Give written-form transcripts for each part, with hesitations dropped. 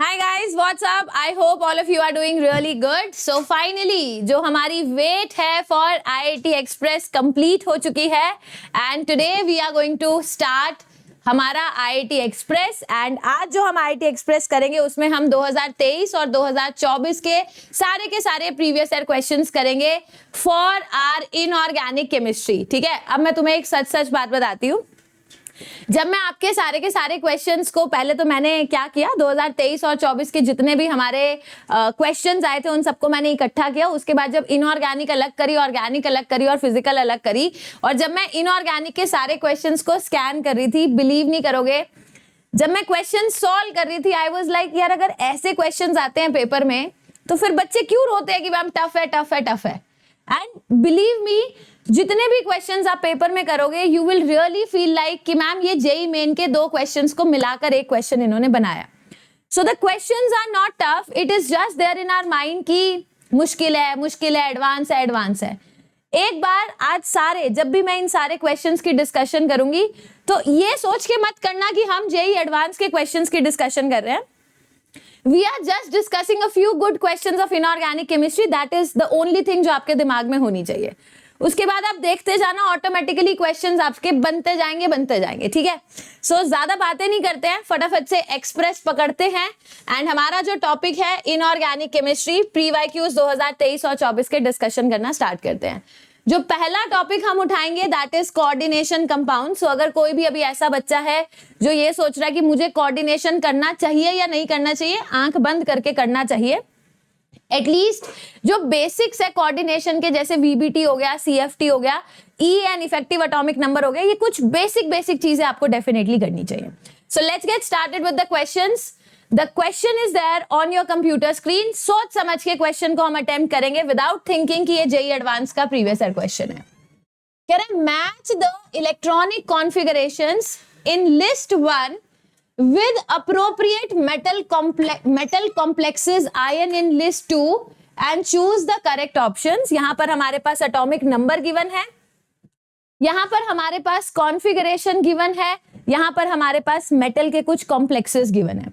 Hi guys, what's up? I hope all of you are doing really good. So finally, जो हमारी wait है for IIT Express complete हो चुकी है and today we are going to start हमारा IIT Express and आज जो हम IIT Express करेंगे उसमें हम 2023 और 2024 के सारे प्रीवियस ईयर क्वेश्चंस करेंगे फॉर आर इनऑर्गेनिक केमिस्ट्री. ठीक है, अब मैं तुम्हें एक सच बात बताती हूँ. जब मैं आपके सारे के सारे क्वेश्चंस को पहले तो मैंने क्या किया 2023 और 24 के जितने भी हमारे क्वेश्चंस आए थे उन सबको मैंने इकट्ठा किया. उसके बाद जब इनऑर्गेनिक अलग करी, ऑर्गेनिक अलग करी और फिजिकल अलग करी, और जब मैं इनऑर्गेनिक के सारे क्वेश्चंस को स्कैन कर रही थी, बिलीव नहीं करोगे, जब मैं क्वेश्चन सॉल्व कर रही थी आई वाज लाइक यार अगर ऐसे क्वेश्चंस आते हैं पेपर में तो फिर बच्चे क्यों रोते हैं कि मैम टफ है टफ है टफ है. एंड बिलीव मी, जितने भी क्वेश्चंस आप पेपर में करोगे you will really feel like कि मैम ये जेई मेन के दो क्वेश्चंस को मिलाकर एक क्वेश्चन इन्होंने बनाया. So the questions are not tough, it is just there in our mind कि मुश्किल है, एडवांस है. एक बार आज सारे, जब भी मैं इन सारे क्वेश्चंस की डिस्कशन करूंगी तो ये सोच के मत करना कि हम जेई एडवांस के क्वेश्चंस की डिस्कशन कर रहे हैं. We are just discussing a few good questions of inorganic chemistry. That is the only thing जो आपके दिमाग में होनी चाहिए. उसके बाद आप देखते जाना, ऑटोमेटिकली क्वेश्चंस आपके बनते जाएंगे. ठीक है, सो ज्यादा बातें नहीं करते हैं, फटाफट से एक्सप्रेस पकड़ते हैं. एंड हमारा जो टॉपिक है इनऑर्गेनिक केमिस्ट्री प्री वाईक्यूज 2023 और 24 के डिस्कशन करना स्टार्ट करते हैं. जो पहला टॉपिक हम उठाएंगे दैट इज कोऑर्डिनेशन कंपाउंड. सो अगर कोई भी अभी ऐसा बच्चा है जो ये सोच रहा है कि मुझे कोऑर्डिनेशन करना चाहिए या नहीं करना चाहिए, आंख बंद करके करना चाहिए. एटलीस्ट जो बेसिक्स है कोऑर्डिनेशन के, जैसे वीबीटी हो गया, सीएफटी हो गया, E and effective atomic number हो गया, ये कुछ बेसिक चीजें आपको डेफिनेटली करनी चाहिए. सो let's get started with the questions. The question is there on your computer screen. सोच समझ के क्वेश्चन को हम अटेम्प्ट करेंगे विदाउट थिंकिंग कि ये जेई एडवांस का प्रीवियस ईयर क्वेश्चन है. कह रहे match the electronic configurations in list 1 with appropriate metal complexes ion in list 2 and choose the correct options. यहां पर हमारे पास एटॉमिक नंबर गिवन है, यहां पर हमारे पास कॉन्फ़िगरेशन गिवन है, यहां पर हमारे पास मेटल के कुछ कॉम्प्लेक्सेस गिवन है.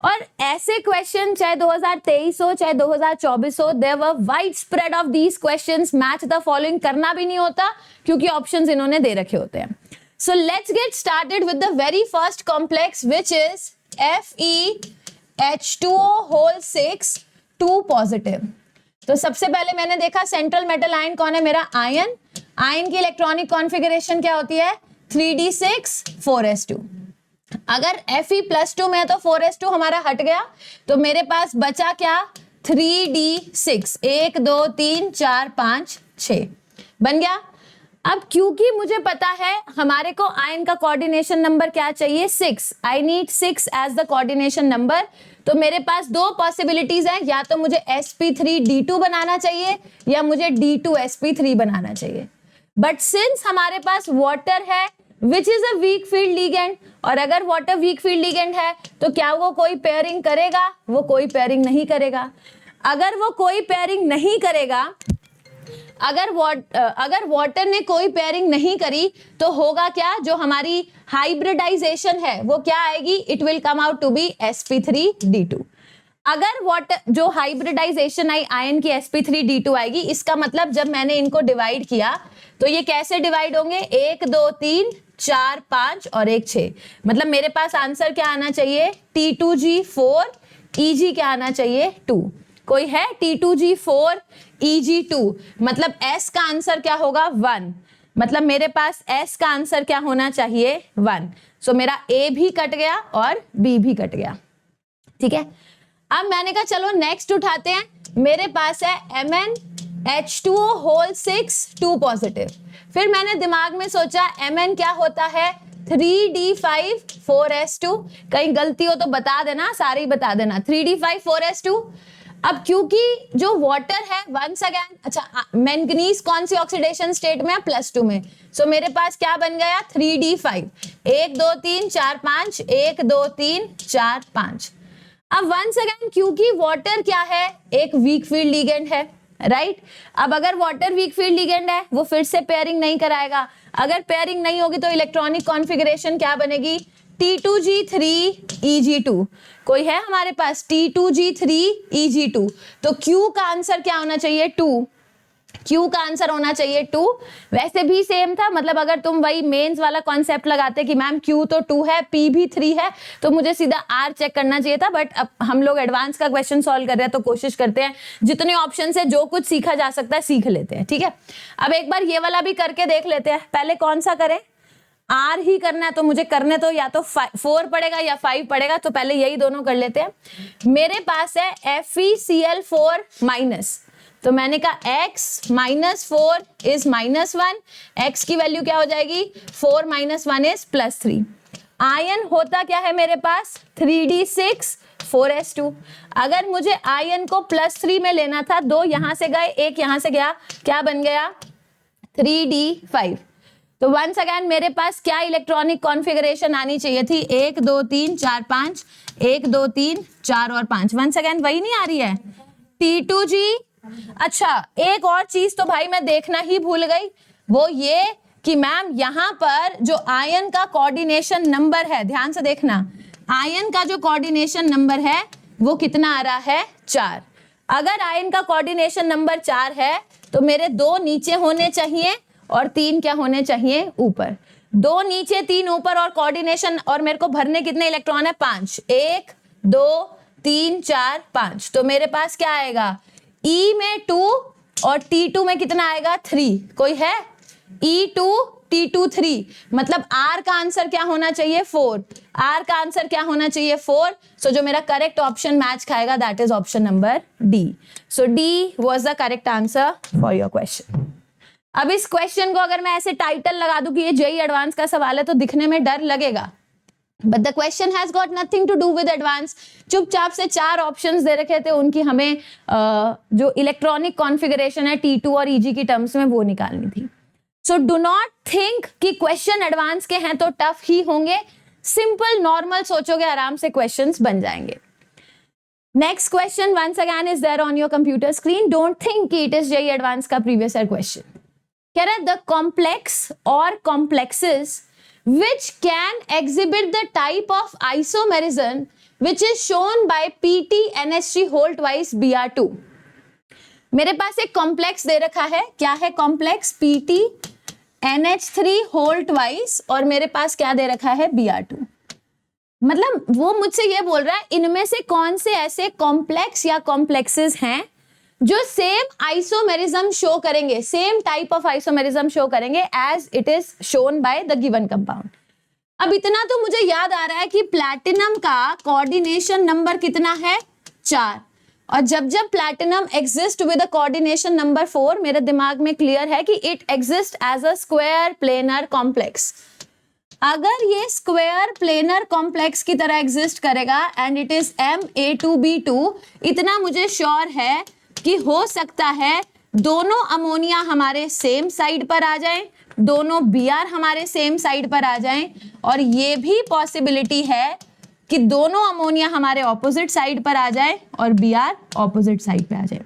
और ऐसे क्वेश्चन चाहे 2023 हो चाहे 2024 हो, there were wide spread of these questions. Match the following करना भी नहीं होता क्योंकि ऑप्शंस इन्होंने दे रखे होते हैं. So let's get started with the very first complex which is FeH2O whole 6 2 positive. तो सबसे पहले मैंने देखा सेंट्रल मेटल आयन कौन है, मेरा आयन. आयन की इलेक्ट्रॉनिक कॉन्फ़िगरेशन क्या होती है, 3d6 4s2. अगर Fe+2 में है तो 4s2 हमारा हट गया, तो मेरे पास बचा क्या, 3d6 1 2 3 4 5 6 बन गया. अब क्योंकि मुझे पता है हमारे को आयन का कोऑर्डिनेशन नंबर क्या चाहिए, 6. I need 6 as the coordination number. तो मेरे पास दो पॉसिबिलिटीज हैं, या तो मुझे sp3d2 बनाना चाहिए या मुझे d2sp3 बनाना चाहिए. बट सिंस हमारे पास वाटर है which is a weak field ligand, और अगर वाटर वीक फील्ड लिगेंड है तो क्या वो कोई पेयरिंग करेगा, वो कोई पेयरिंग नहीं करेगा. अगर वो कोई पेयरिंग नहीं करेगा, अगर वाटर ने कोई पेयरिंग नहीं करी तो होगा क्या, जो हमारी हाइब्रिडाइजेशन है वो क्या आएगी, it will come out to be sp3d2. अगर वाटर जो हाइब्रिडाइजेशन आई आयन की sp3d2 आएगी, इसका मतलब जब मैंने इनको डिवाइड किया तो ये कैसे डिवाइड होंगे, 1 2 3 4 5 और 1 6. मतलब मेरे पास आंसर क्या आना चाहिए, T2G4 EG क्या आना चाहिए 2. कोई है T2G4 EG2, मतलब S का आंसर क्या होगा 1. मतलब मेरे पास S का आंसर क्या होना चाहिए 1. सो मेरा A भी कट गया और B भी कट गया. ठीक है, अब मैंने कहा चलो नेक्स्ट उठाते हैं. मेरे पास है MnH2O होल 6 2 पॉजिटिव. फिर मैंने दिमाग में सोचा Mn क्या होता है, 3d5 4s2. कहीं गलती हो तो बता देना, सारे ही बता देना. 3d5 4s2. अब क्योंकि जो वाटर है वंस अगेन, अच्छा मैंगनीज कौन सी ऑक्सीडेशन स्टेट में है, +2 में. सो मेरे पास क्या बन गया, 3d5 1 2 3 4 5 1 2 3 4 5. अब वंस अगेन क्योंकि वाटर क्या है, एक वीक फील्ड लिगेंड है, राइट. अब अगर वाटर वीक फील्ड लिगेंड है वो फिर से पेयरिंग नहीं कराएगा. अगर पेयरिंग नहीं होगी तो इलेक्ट्रॉनिक कॉन्फ़िगरेशन क्या बनेगी, T2G3Eg2, कोई है हमारे पास T2G3Eg2, तो Q का आंसर क्या होना चाहिए 2, Q का आंसर होना चाहिए 2। वैसे भी सेम था, मतलब अगर तुम वही मेंस वाला कॉन्सेप्ट लगाते कि मैम Q तो 2 है, P भी 3 है, तो मुझे सीधा R चेक करना चाहिए था, बट अब हम लोग एडवांस का क्वेश्चन सॉल्व कर रहे हैं तो कोशिश करते हैं जितने ऑप्शन है जो कुछ सीखा जा सकता है सीख लेते हैं, ठीक है। अब एक बार ये वाला भी करके देख लेते हैं। पहले कौन सा करें, R ही करना है, तो मुझे करने तो या तो 4 पड़ेगा या 5 पड़ेगा, तो पहले यही दोनों कर लेते हैं। मेरे पास है FeCl4 माइनस, तो मैंने कहा x माइनस 4 इज -1, x की वैल्यू क्या हो जाएगी 4 - 1 इज +3। आयन होता क्या है मेरे पास 3d6 4s2। अगर मुझे आयन को +3 में लेना था, 2 यहां से गए, 1 यहां से गया, क्या बन गया 3d5। तो वंस अगेन मेरे पास क्या इलेक्ट्रॉनिक कॉन्फ़िगरेशन आनी चाहिए थी 1 2 3 4 5, 1 2 3 4 और 5। वंस अगेन वही नहीं आ रही है T2G। अच्छा, एक और चीज तो भाई मैं देखना ही भूल गई, वो ये कि मैम यहां पर जो आयन का कोऑर्डिनेशन नंबर है, ध्यान से देखना, आयन का जो कोऑर्डिनेशन नंबर है वो कितना आ रहा है 4। अगर आयन का कोऑर्डिनेशन नंबर 4 है तो मेरे 2 नीचे होने चाहिए और 3 क्या होने चाहिए ऊपर। 2 नीचे 3 ऊपर और कोऑर्डिनेशन, और मेरे को भरने कितने इलेक्ट्रॉन है 5, 1 2 3 4 5। तो मेरे पास क्या आएगा E में 2 और T2 में कितना आएगा 3। कोई है E2 T2 3, मतलब R का आंसर क्या होना चाहिए 4, R का आंसर क्या होना चाहिए 4। सो जो मेरा करेक्ट ऑप्शन मैच खाएगा that is option number D। So D was the correct answer for your question. अब इस क्वेश्चन को अगर मैं ऐसे टाइटल लगा दूं कि ये जेईई एडवांस का सवाल है तो दिखने में डर लगेगा, but the question has got nothing to do with advance. चुपचाप से 4 ऑप्शंस दे रखे थे, उनकी हमें जो इलेक्ट्रॉनिक कॉन्फ़िगरेशन है T2 और EG की टर्म्स में वो निकालनी थी। सो डू नॉट थिंक कि क्वेश्चन एडवांस के हैं तो टफ ही होंगे, सिंपल नॉर्मल सोचोगे आराम से क्वेश्चंस बन जाएंगे। Next question once again is there on your computer screen, don't think कि इट इज जेईई एडवांस का प्रीवियस ईयर क्वेश्चन। कह रहा है द कॉम्प्लेक्स और complexes which can exhibit the type of isomerism which is shown by PT_NH3 whole twice Br2। मेरे पास एक complex दे रखा है, क्या है कॉम्प्लेक्स PT_NH3 whole twice, और मेरे पास क्या दे रखा है Br2। मतलब वो मुझसे ये बोल रहा है इनमें से कौन से ऐसे कॉम्प्लेक्स या कॉम्प्लेक्सेस हैं जो सेम आइसोमेरिज्म शो करेंगे, same type of isomerism show करेंगे as it is shown by the given compound. अब इतना तो मुझे याद आ रहा है कि प्लैटिनम का कोऑर्डिनेशन नंबर कितना है 4, और जब जब platinum exist with a coordination number 4, मेरे दिमाग में क्लियर है कि it exist as a square planar complex. अगर ये स्क्वायर प्लेनर कॉम्प्लेक्स की तरह एग्जिस्ट करेगा एंड इट इज Ma2B2, इतना मुझे श्योर है कि हो सकता है दोनों अमोनिया हमारे सेम साइड पर आ जाएं, दोनों Br हमारे सेम साइड पर आ जाएं, और ये भी पॉसिबिलिटी है कि दोनों अमोनिया हमारे ऑपोजिट साइड पर आ जाएं और Br ऑपोजिट साइड पे आ जाए।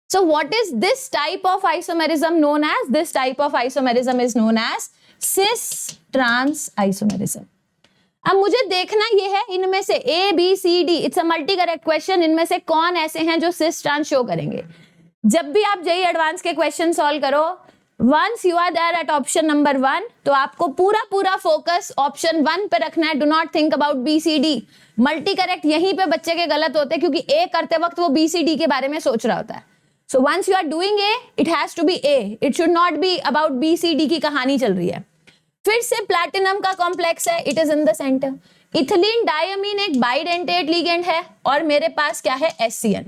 So what is this type of isomerism known as? This type of isomerism is known as cis trans isomerism। अब मुझे देखना ये है इनमें से A B C D, it's a multi correct question, इनमें से कौन ऐसे हैं जो सिस ट्रांस शो करेंगे। जब भी आप जेईई एडवांस के क्वेश्चन सॉल्व करो, once you are there at option number 1, तो आपको पूरा फोकस ऑप्शन 1 पे रखना है। Do not think about B C D। Multi correct यहीं पे बच्चे के गलत होते हैं, क्योंकि A करते वक्त वो B C D के बारे में सोच रहा होता है। So once you are doing A, it has to be A, it should not be about B C D की कहानी चल रही है। फिर से प्लैटिनम का कॉम्प्लेक्स है, it is in the centre. Ethylene diamine एक बाइडेंटेट लिगेंड है, और मेरे पास क्या है SCN।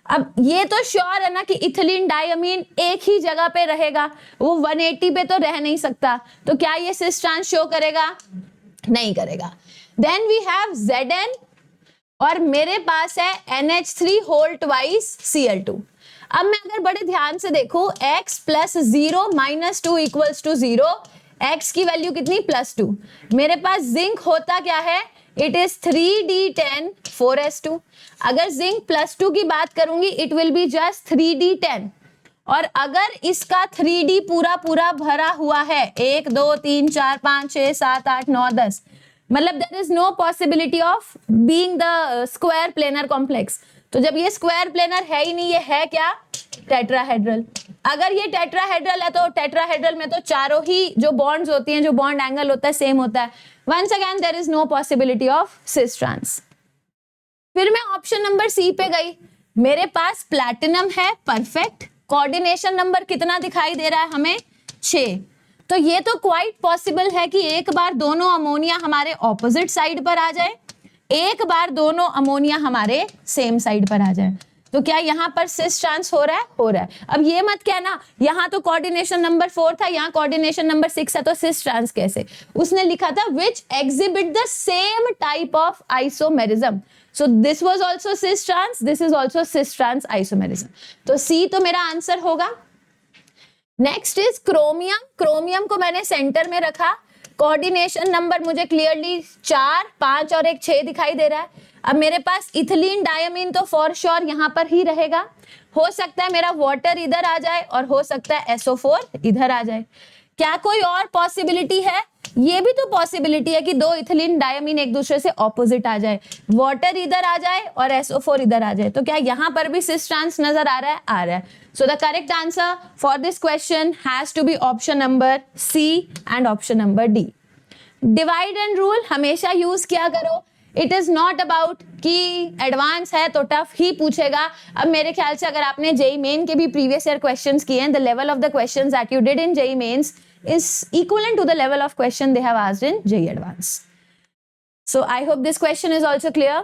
अब ये तो श्योर है ना कि इथिलीन डायमीन एक ही जगह पे रहेगा, वो 180 पे तो रह नहीं सकता, तो क्या ये सिस ट्रांस शो करेगा? नहीं करेगा। देन वी हैव Zn, और मेरे पास है NH3 होल ट्वाइस Cl2। अब मैं अगर बड़े ध्यान से देखूं, x + 0 - 2 = 0, x की वैल्यू कितनी +2। मेरे पास जिंक होता क्या है, इट इज 3d10 4s2। अगर जिंक +2 की बात करूंगी it will be just 3d10, और अगर इसका 3d पूरा भरा हुआ है 1 2 3 4 5 6 7 8 9 10, मतलब there is no possibility of being the square planar complex. तो जब ये स्क्वायर प्लेनर है ही नहीं, ये है क्या? टेट्राहेड्रल। अगर ये टेट्राहेड्रल है तो टेट्राहेड्रल में तो चारों ही जो बॉन्ड्स होती हैं, जो बॉन्ड एंगल होता है, सेम होता है। Once again there is no possibility of cis trans. फिर मैं ऑप्शन नंबर सी पे गई, मेरे पास प्लैटिनम है, परफेक्ट। कोऑर्डिनेशन नंबर कितना दिखाई दे रहा है हमें? 6। तो ये तो क्वाइट पॉसिबल है कि एक बार दोनों अमोनिया हमारे ऑपोजिट साइड पर आ जाए, एक बार दोनों अमोनिया हमारे सेम साइड पर आ जाए। तो क्या यहाँ पर सिस ट्रांस हो रहा है? हो रहा है। अब ये मत कहना यहाँ तो कोऑर्डिनेशन नंबर 4 था, यहाँ कोऑर्डिनेशन नंबर 6 है, तो सिस ट्रांस कैसे? उसने लिखा था which exhibit the same type of isomerism. So this was also cis trans, this is also cis trans isomerism. तो सी तो मेरा आंसर होगा। Next is chromium. क्रोमियम को मैंने सेंटर में रखा। कोऑर्डिनेशन नंबर मुझे क्लियरली 4, 5 और एक 6 दिखाई दे रहा है। अब मेरे पास इथिलीन डायमीन तो फॉर श्योर यहाँ पर ही रहेगा। हो सकता है मेरा वाटर इधर आ जाए और हो सकता है SO4 इधर आ जाए। क्या कोई और पॉसिबिलिटी है? ये भी तो पॉसिबिलिटी है कि दो इथिलीन डायमीन एक दूसरे से ऑपोजिट आ जाए, वाटर इधर आ जाए और SO4 इधर आ जाए। तो क्या यहाँ पर भी सिस ट्रांस नजर आ रहा है? आ रहा है। So the correct answer for this question has to be option number C and option number D. Divide and rule हमेशा यूज किया करो। इट इज नॉट अबाउट कि एडवांस है तो टफ ही पूछेगा। अब मेरे ख्याल से अगर आपने जेई मेन के भी प्रीवियस ईयर क्वेश्चंस किए हैं, the level of the questions that you did in JEE Mains is equivalent to the level of question they have asked in JEE Advance. So I hope this question is also clear.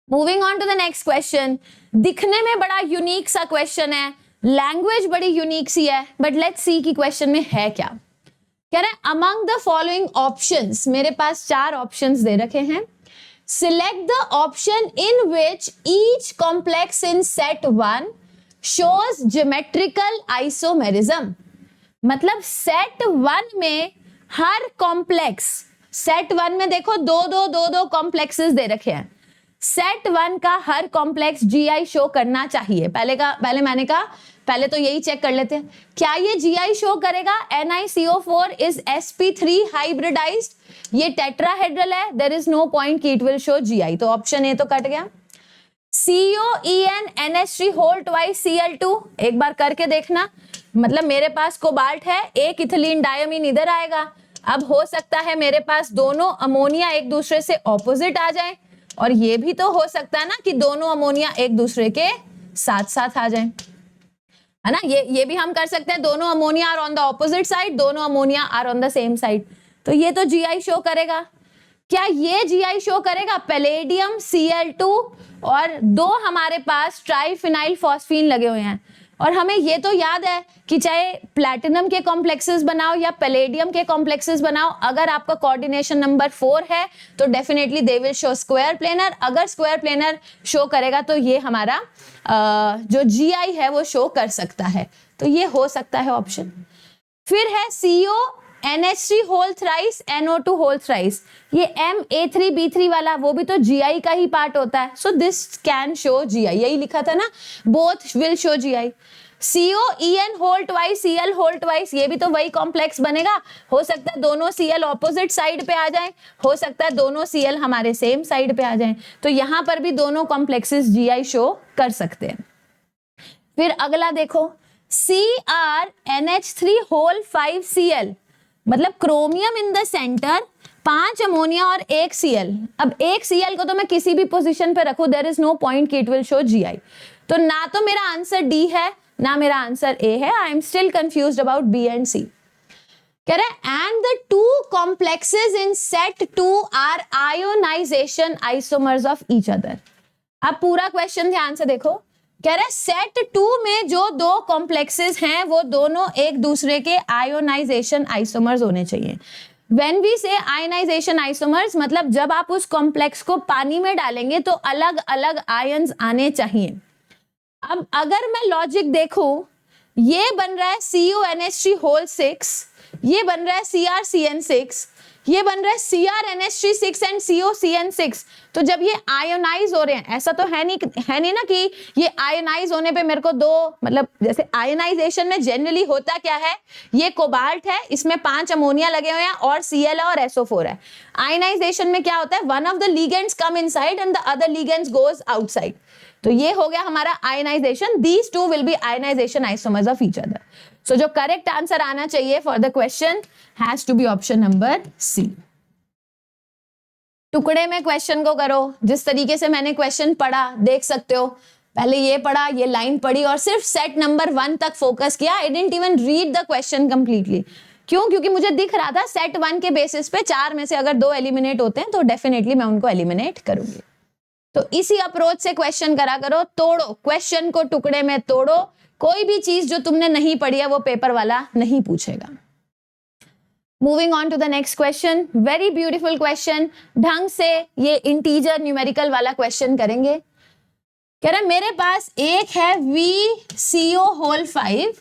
Moving on to the next question. दिखने में बड़ा unique सा question है, language बड़ी unique सी है, but let's see कि question में है क्या। कह रहे हैं अमंग द फॉलोइंग ऑप्शंस, मेरे पास 4 ऑप्शंस दे रखे हैं। Select the option in which each complex in set 1 shows geometrical isomerism. मतलब सेट 1 में हर कॉम्प्लेक्स, सेट 1 में देखो दो कॉम्प्लेक्सेस दे रखे हैं। सेट 1 का हर कॉम्प्लेक्स GI शो करना चाहिए। पहले मैंने कहा पहले तो यही चेक कर लेते हैं, क्या ये GI शो करेगा? NiCO4 इज sp3 हाइब्रिडाइज्ड, ये टेट्राहेड्रल है, देयर इज नो पॉइंट कि इट विल शो GI। तो ऑप्शन ए तो कट गया। COEN NH3 whole twice Cl2, एक बार करके देखना। मतलब मेरे पास कोबाल्ट है, एक इथिलीन डायमीन इधर आएगा। अब हो सकता है मेरे पास दोनों अमोनिया एक दूसरे से ऑपोजिट आ जाएं, और ये भी तो हो सकता है ना कि दोनों अमोनिया एक दूसरे के साथ साथ आ जाएं, है ना। ये भी हम कर सकते हैं, दोनों ammonia are on the opposite side, दोनों ammonia are on the same side. तो ये तो GI शो करेगा। क्या ये GI शो करेगा? पैलेडियम Cl2 और 2 हमारे पास ट्राइफिनाइल फॉस्फीन लगे हुए हैं, और हमें ये तो याद है कि चाहे प्लैटिनम के कॉम्प्लेक्सेस बनाओ या पैलेडियम के कॉम्प्लेक्सेस बनाओ, अगर आपका कोऑर्डिनेशन नंबर 4 है तो definitely they will show square planar. अगर स्क्वायर प्लेनर शो करेगा तो ये हमारा जो GI है वो शो कर सकता है। तो ये हो सकता है ऑप्शन। फिर है CONH3 whole thrice NO2 whole thrice, ये MA3B3 वाला, वो भी तो GI का ही पार्ट होता है। So this can show GI, यही लिखा था ना, both will show GI। COEN whole twice Cl whole twice, ये भी तो वही कॉम्प्लेक्स बनेगा। हो सकता है दोनों Cl ऑपोजिट साइड पे आ जाएं, हो सकता है दोनों Cl हमारे सेम साइड पे आ जाएं। तो यहां पर भी दोनों कॉम्प्लेक्सेस GI शो कर सकते हैं। फिर अगला देखो, CrNH3 होल 5 Cl, मतलब chromium in the centre, 5 ammonia और 1 Cl। अब 1 Cl को तो मैं किसी भी पोजीशन पे रखूं, देयर इज नो पॉइंट कि इट विल शो GI। तो ना तो मेरा आंसर डी है ना मेरा आंसर ए है। I am still confused about B and C. कह रहा है and the 2 complexes in set 2 are ionisation isomers of each other. अब पूरा क्वेश्चन ध्यान से देखो। कह रहा है सेट 2 में जो 2 कॉम्प्लेक्सेस हैं वो दोनों एक दूसरे के आयोनाइजेशन आइसोमर्स होने चाहिए। When we say ionization isomers, मतलब जब आप उस कॉम्प्लेक्स को पानी में डालेंगे तो अलग अलग आयंस आने चाहिए। अब अगर मैं लॉजिक देखूं, ये बन रहा है CuNH3 होल 6, ये बन रहा है CrCN6, ये बन रहा है CrNH3 एंड COCN6। तो जब ये आयोनाइज हो रहे हैं, ऐसा तो है नहीं ना कि ये आयोनाइज होने पे मेरे को दो, मतलब जैसे आयोनाइजेशन में जनरली होता क्या है, ये कोबाल्ट है, इसमें 5 अमोनिया लगे हुए हैं और Cl और SO4 है। आयोनाइजेशन में क्या होता है, one of the ligands come inside and the other ligands goes outside. तो ये हो गया हमारा ionisation. These two will be ionisation isomers of each other. So जो करेक्ट आंसर आना चाहिए for the question has to be option number C. टुकड़े में क्वेश्चन को करो जिस तरीके से मैंने क्वेश्चन पढ़ा, देख सकते हो। पहले ये पढ़ा, ये लाइन पढ़ी और सिर्फ सेट नंबर 1 तक फोकस किया। I didn't even read the question completely. क्यों? क्योंकि मुझे दिख रहा था सेट 1 के बेसिस पे 4 में से अगर 2 एलिमिनेट होते हैं तो डेफिनेटली मैं उनको एलिमिनेट करूंगी। तो इसी अप्रोच से क्वेश्चन करा करो, तोड़ो क्वेश्चन को, टुकड़े में तोड़ो। कोई भी चीज जो तुमने नहीं पढ़ी है वो पेपर वाला नहीं पूछेगा। Moving on to the next question, very beautiful question. ढंग से ये इंटीजर न्यूमेरिकल वाला क्वेश्चन करेंगे। कह रहे मेरे पास एक है VCO whole 5,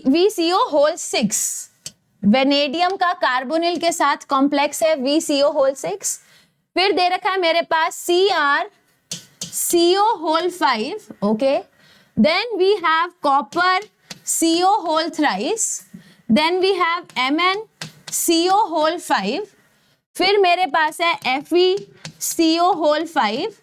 VCO whole 6, vanadium का कार्बोनिल के साथ कॉम्प्लेक्स है VCO होल 6। फिर दे रखा है मेरे पास CrCO whole 5, okay. Then we have copper CO whole thrice, then we have MnCO whole 5, फिर मेरे पास है FeCO होल 5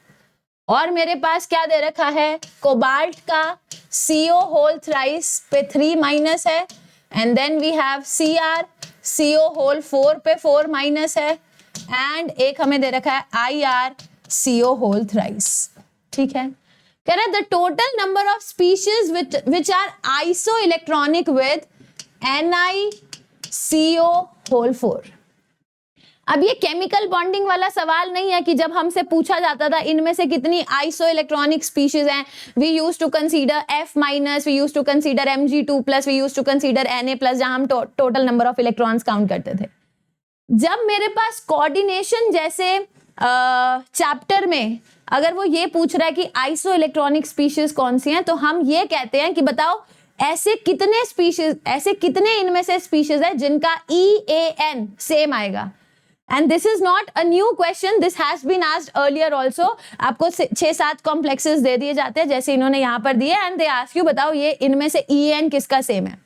और मेरे पास क्या दे रखा है, कोबाल्ट का CO होल थ्राइस पे 3 माइनस है and then we have CrCO whole 4 पे 4 माइनस है एंड एक हमें दे रखा है IrCO होल थ्राइस। ठीक है, कह रहा है the total number of species which are isoelectronic with NiCO whole 4। अब ये केमिकल बॉन्डिंग वाला सवाल नहीं है कि जब हमसे पूछा जाता था इनमें से कितनी आइसो इलेक्ट्रॉनिक स्पीशीज हैं, we use to consider F minus, we use to consider Mg2 plus, we use to consider Na plus, जहां हम total number of electrons count करते थे। जब मेरे पास कोऑर्डिनेशन जैसे चैप्टर में अगर वो ये पूछ रहा है कि आइसो इलेक्ट्रॉनिक स्पीशीज कौन सी हैं, तो हम ये कहते हैं कि बताओ ऐसे कितने स्पीशीज, ऐसे कितने इनमें से स्पीशीज है जिनका EAN सेम आएगा। And this is not a new question, this has been asked earlier also. आपको 6-7 कॉम्प्लेक्सेस दे दिए जाते हैं जैसे इन्होंने यहाँ पर दिए एंड दे आस्क यू बताओ ये इनमें से EAN किसका सेम है।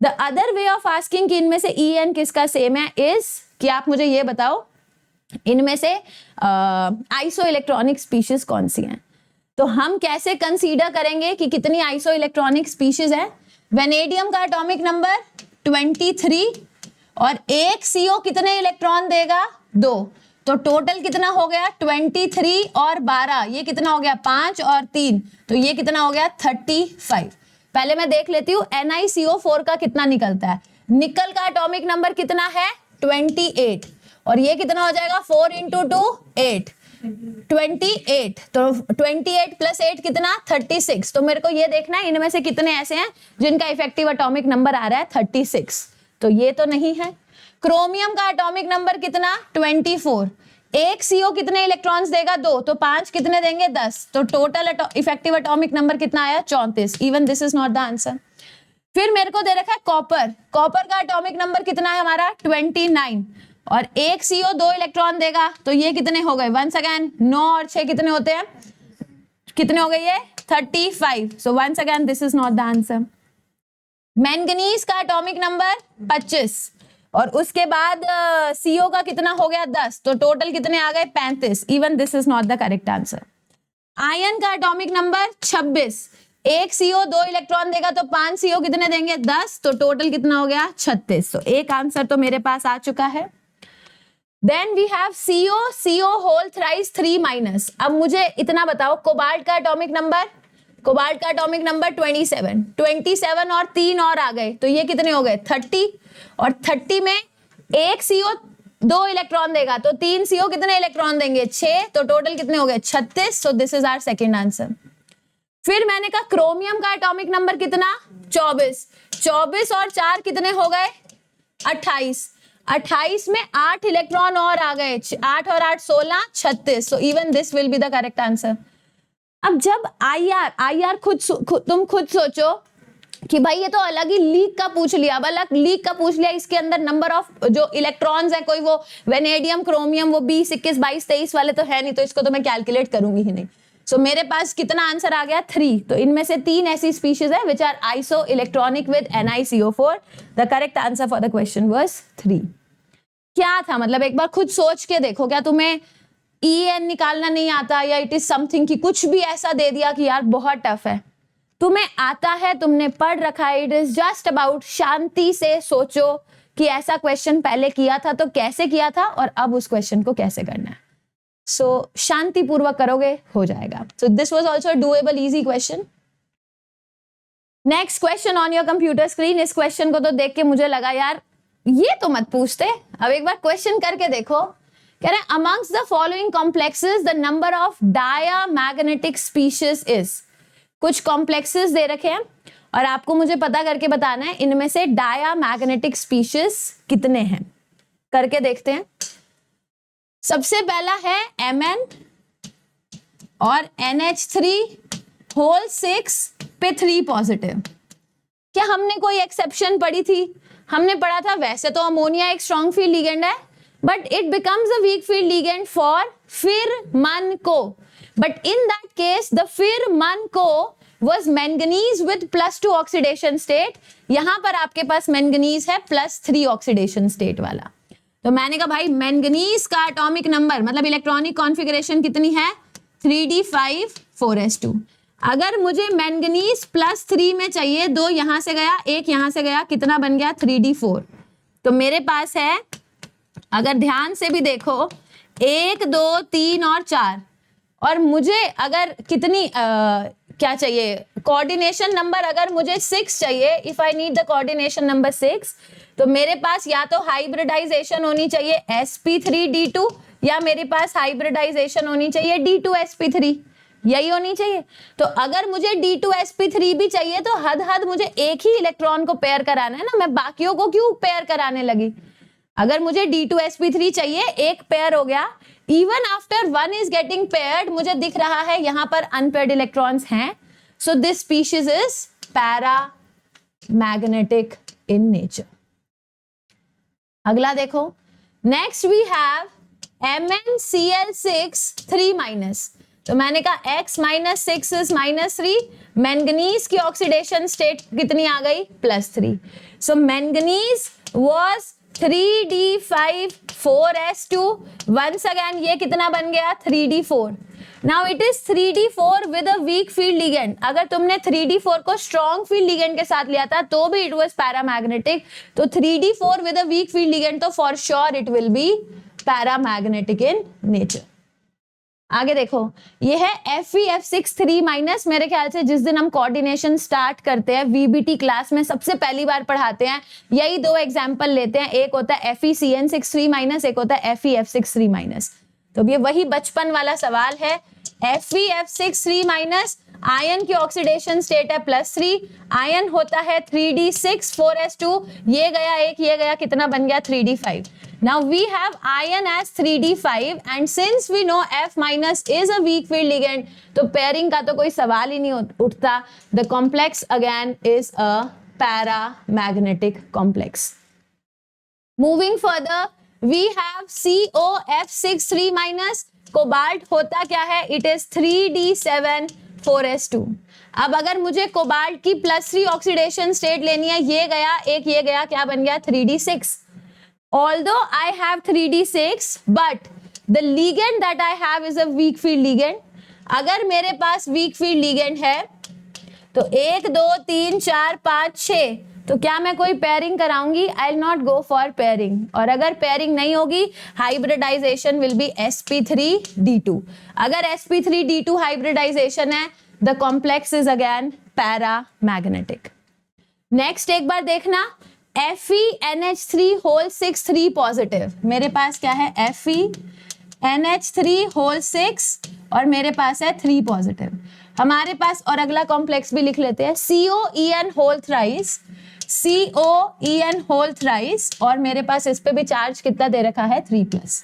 The other way of asking कि इनमें से EAN किसका सेम है इज कि आप मुझे ये बताओ इनमें से आइसो इलेक्ट्रॉनिक स्पीशीज कौन सी हैं। तो हम कैसे कंसीडर करेंगे कि कितनी आइसो इलेक्ट्रॉनिक स्पीशीज है। वेनेडियम का एटॉमिक नंबर 23 और एक CO कितने इलेक्ट्रॉन देगा, 2। तो टोटल कितना हो गया 23 और 12, ये कितना हो गया 5 और 3, तो ये कितना हो गया 35। पहले मैं देख लेती हूँ NiCO4 का कितना निकलता है। निकल का एटॉमिक नंबर कितना है 28 और ये कितना हो जाएगा 4 × 2 8, 28। तो 28 + 8 कितना 36। तो मेरे को ये देखना है इनमें से कितने ऐसे हैं जिनका इफेक्टिव एटॉमिक नंबर आ रहा है 36, तो ये तो नहीं है। क्रोमियम का एटॉमिक नंबर कितना 24, एक CO कितने इलेक्ट्रॉन्स देगा 2, तो 5 कितने देंगे 10, तो टोटल इफेक्टिव एटॉमिक नंबर कितना आया 34। Even this is not the answer. फिर मेरे को दे रखा है कॉपर, कॉपर का एटॉमिक नंबर कितना है हमारा 29 और एक CO 2 इलेक्ट्रॉन देगा, तो ये कितने हो गए, वंस अगेन 9 और 6 कितने होते हैं, कितने हो गए ये 35। So once again this is not the answer. Manganese का एटॉमिक नंबर 25 और उसके बाद CO का कितना हो गया 10, तो टोटल कितने आ गए 35। Even this is not the correct answer. Iron का एटॉमिक नंबर 26, एक CO 2 इलेक्ट्रॉन देगा तो 5 CO कितने देंगे 10, तो टोटल कितना हो गया 36। तो एक आंसर तो मेरे पास आ चुका है। Then we have CO whole thrice 3 minus. अब मुझे इतना बताओ कोबाल्ट का एटॉमिक नंबर, कोबाल्ट का एटॉमिक नंबर 27 और 3 और आ गए, तो ये कितने हो गए 30 और 30 में एक CO 2 इलेक्ट्रॉन देगा तो 3 CO कितने इलेक्ट्रॉन देंगे 6, तो टोटल कितने हो गए 36। So this is our second answer. फिर मैंने कहा क्रोमियम का एटॉमिक नंबर कितना 24 और 4 कितने हो गए 28 में 8 इलेक्ट्रॉन और आ गए, 8 और 8 16, 36। सो even this will be the correct answer. अब जब IR तुम खुद सोचो कि भाई ये तो अलग ही लीक का पूछ लिया, अब अलग लीक का पूछ लिया, इसके अंदर नंबर ऑफ जो इलेक्ट्रॉन्स है कोई वो वेनेडियम क्रोमियम वो 20 21 22 23 वाले तो है नहीं, तो इसको तो मैं कैलकुलेट करूंगी ही नहीं। सो मेरे पास कितना आंसर आ गया 3। तो इनमें से 3 ऐसी स्पीशीज है which are isoelectronic with NiCO4। The correct answer for the question was 3। क्या था मतलब, एक बार खुद सोच के देखो, क्या तुम्हें EN निकालना नहीं आता, या इट इज समथिंग कि कुछ भी ऐसा दे दिया कि यार बहुत टफ है। तुम्हें आता है, तुमने पढ़ रखा है, इट इज जस्ट अबाउट शांति से सोचो कि ऐसा क्वेश्चन पहले किया था तो कैसे किया था और अब उस क्वेश्चन को कैसे करना है। सो शांति पूर्वक करोगे, हो जाएगा। सो this was also doable easy question. Next question on your computer screen. इस क्वेश्चन को तो देख के मुझे लगा यार ये तो मत पूछते, अब एक बार क्वेश्चन करके देखो। कह रहे हैं amongst the following complexes the number of diamagnetic species is. कुछ कॉम्प्लेक्सेस दे रखे हैं और आपको मुझे पता करके बताना है इनमें से डायामैग्नेटिक स्पीशीज कितने हैं। करके देखते हैं। सबसे पहला है Mn और NH3 होल 6 पे 3 पॉजिटिव। क्या हमने कोई एक्सेप्शन पढ़ी थी? हमने पढ़ा था वैसे तो अमोनिया एक स्ट्रॉन्ग फील्ड लिगेंड है, but it becomes a weak field ligand for फिरमनको। But in that case, the फिरमनको was manganese with +2 oxidation state। यहां पर आपके पास मैंगनीज है +3 ऑक्सीडेशन स्टेट वाला। तो मैंने कहा भाई मैंगनीज का एटॉमिक नंबर मतलब इलेक्ट्रॉनिक कॉन्फ़िगरेशन कितनी है 3d5 4s2। अगर मुझे मैंगनीज +3 में चाहिए, 2 यहां से गया 1 यहां से गया, कितना बन गया 3d4। तो मेरे पास है, अगर ध्यान से भी देखो 1 2 3 और 4, और मुझे अगर कितनी क्या चाहिए कोऑर्डिनेशन नंबर, अगर मुझे 6 चाहिए, if I need the coordination number 6, तो मेरे पास या तो हाइब्रिडाइजेशन होनी चाहिए sp3d2 या मेरे पास हाइब्रिडाइजेशन होनी चाहिए d2sp3, यही होनी चाहिए। तो अगर मुझे d2sp3 भी चाहिए तो हद हद मुझे एक ही इलेक्ट्रॉन को पेयर कराना है ना, मैं बाकियों को क्यों पेयर कराने लगी। अगर मुझे d2sp3 चाहिए, एक पेयर हो गया, even after 1 is getting paired, मुझे दिख रहा है यहां पर अनपेयर्ड इलेक्ट्रॉन्स हैं। So this species is paramagnetic in nature. अगला देखो, नेक्स्ट वी हैव MnCl6 3-। तो मैंने कहा x - 6 इज -3, मैंगनीज की ऑक्सीडेशन स्टेट कितनी आ गई +3। So manganese was 3d5 4s2। Once again ये कितना बन गया 3d4। Now it is 3d4 with a weak field ligand. अगर तुमने 3d4 को स्ट्रॉन्ग फील्ड लिगेंड के साथ लिया था तो भी इट वाज पैरामैग्नेटिक, तो 3d4 with a weak field ligand तो for sure it will be paramagnetic in nature. आगे देखो, ये है FeF6 3-। मेरे ख्याल से जिस दिन हम कोऑर्डिनेशन स्टार्ट करते हैं VBT क्लास में सबसे पहली बार पढ़ाते हैं, यही 2 एग्जांपल लेते हैं। एक होता है FeCN6 3-, एक होता है FeF6 3-। तो ये वही बचपन वाला सवाल है। FeF6 3-, आयन की ऑक्सीडेशन स्टेट है +3, आयन होता है 3d6 4s2, ये गया 1 ये गया, कितना बन गया 3d5। Now we have iron as 3d5 and since we know F- is a weak field ligand, तो pairing का तो कोई सवाल ही नहीं उठता। The complex again is a paramagnetic complex. Moving further, we have COF6 3-। Cobalt होता क्या है, इट इज 3d7 4s2। अब अगर मुझे कोबाल्ट की +3 ऑक्सीडेशन स्टेट लेनी है, ये गया 1 ये गया, क्या बन गया 3d6। Although I have 3d6, but the ligand that I have is a weak field ligand. अगर मेरे पास weak field ligand है तो 1 2 3 4 5 6, तो क्या मैं कोई pairing कराऊंगी? I'll not go for pairing। और अगर पेयरिंग नहीं होगी, हाइब्रिडाइजेशन विल बी sp3d2। अगर sp3d2 हाइब्रिडाइजेशन है, the complex is again paramagnetic। Next एक बार देखना, FeNH3 होल 6 3 पॉजिटिव। मेरे पास क्या है FeNH3 होल 6 और मेरे पास है 3 पॉजिटिव। हमारे पास और अगला कॉम्प्लेक्स भी लिख लेते हैं, COEN whole thrice, COEN whole thrice, और मेरे पास इस पे भी चार्ज कितना दे रखा है 3+।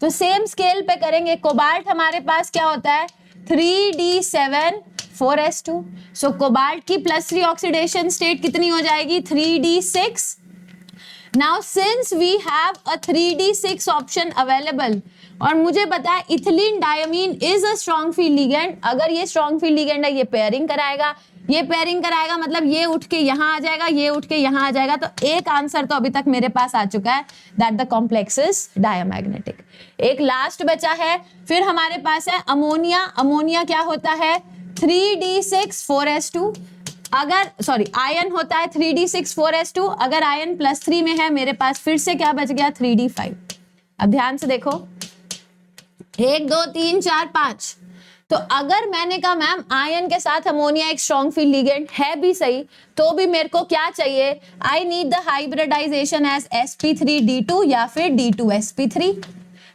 तो सेम स्केल पे करेंगे। कोबाल्ट हमारे पास क्या होता है 3d7 4s2। सो कोबाल्ट की +3 ऑक्सीडेशन स्टेट कितनी हो जाएगी? 3d6। Now since we have a 3d6 option available और मुझे पता है ethylene diamine is a strong field ligand, अगर ये स्ट्रॉन्ग फील्ड लिगेंड है ये पेयरिंग कराएगा, ये पेयरिंग कराएगा मतलब ये उठ के यहाँ आ जाएगा, ये उठ के यहाँ आ जाएगा। तो एक आंसर तो अभी तक मेरे पास आ चुका है, that the complex is diamagnetic. एक लास्ट बचा है, फिर हमारे पास है अमोनिया। अमोनिया क्या होता है? 3d6 4s2। अगर सॉरी आयन होता है 3d6 4s2, अगर आयन +3 में है मेरे पास फिर से क्या बच गया? 3d5। अब ध्यान से देखो, 1 2 3 4 5। तो अगर मैंने कहा मैम आयन के साथ अमोनिया एक स्ट्रॉन्ग फील्ड लिगेंड है भी सही, तो भी मेरे को क्या चाहिए? I need the hybridization as sp3d2 या फिर d2sp3।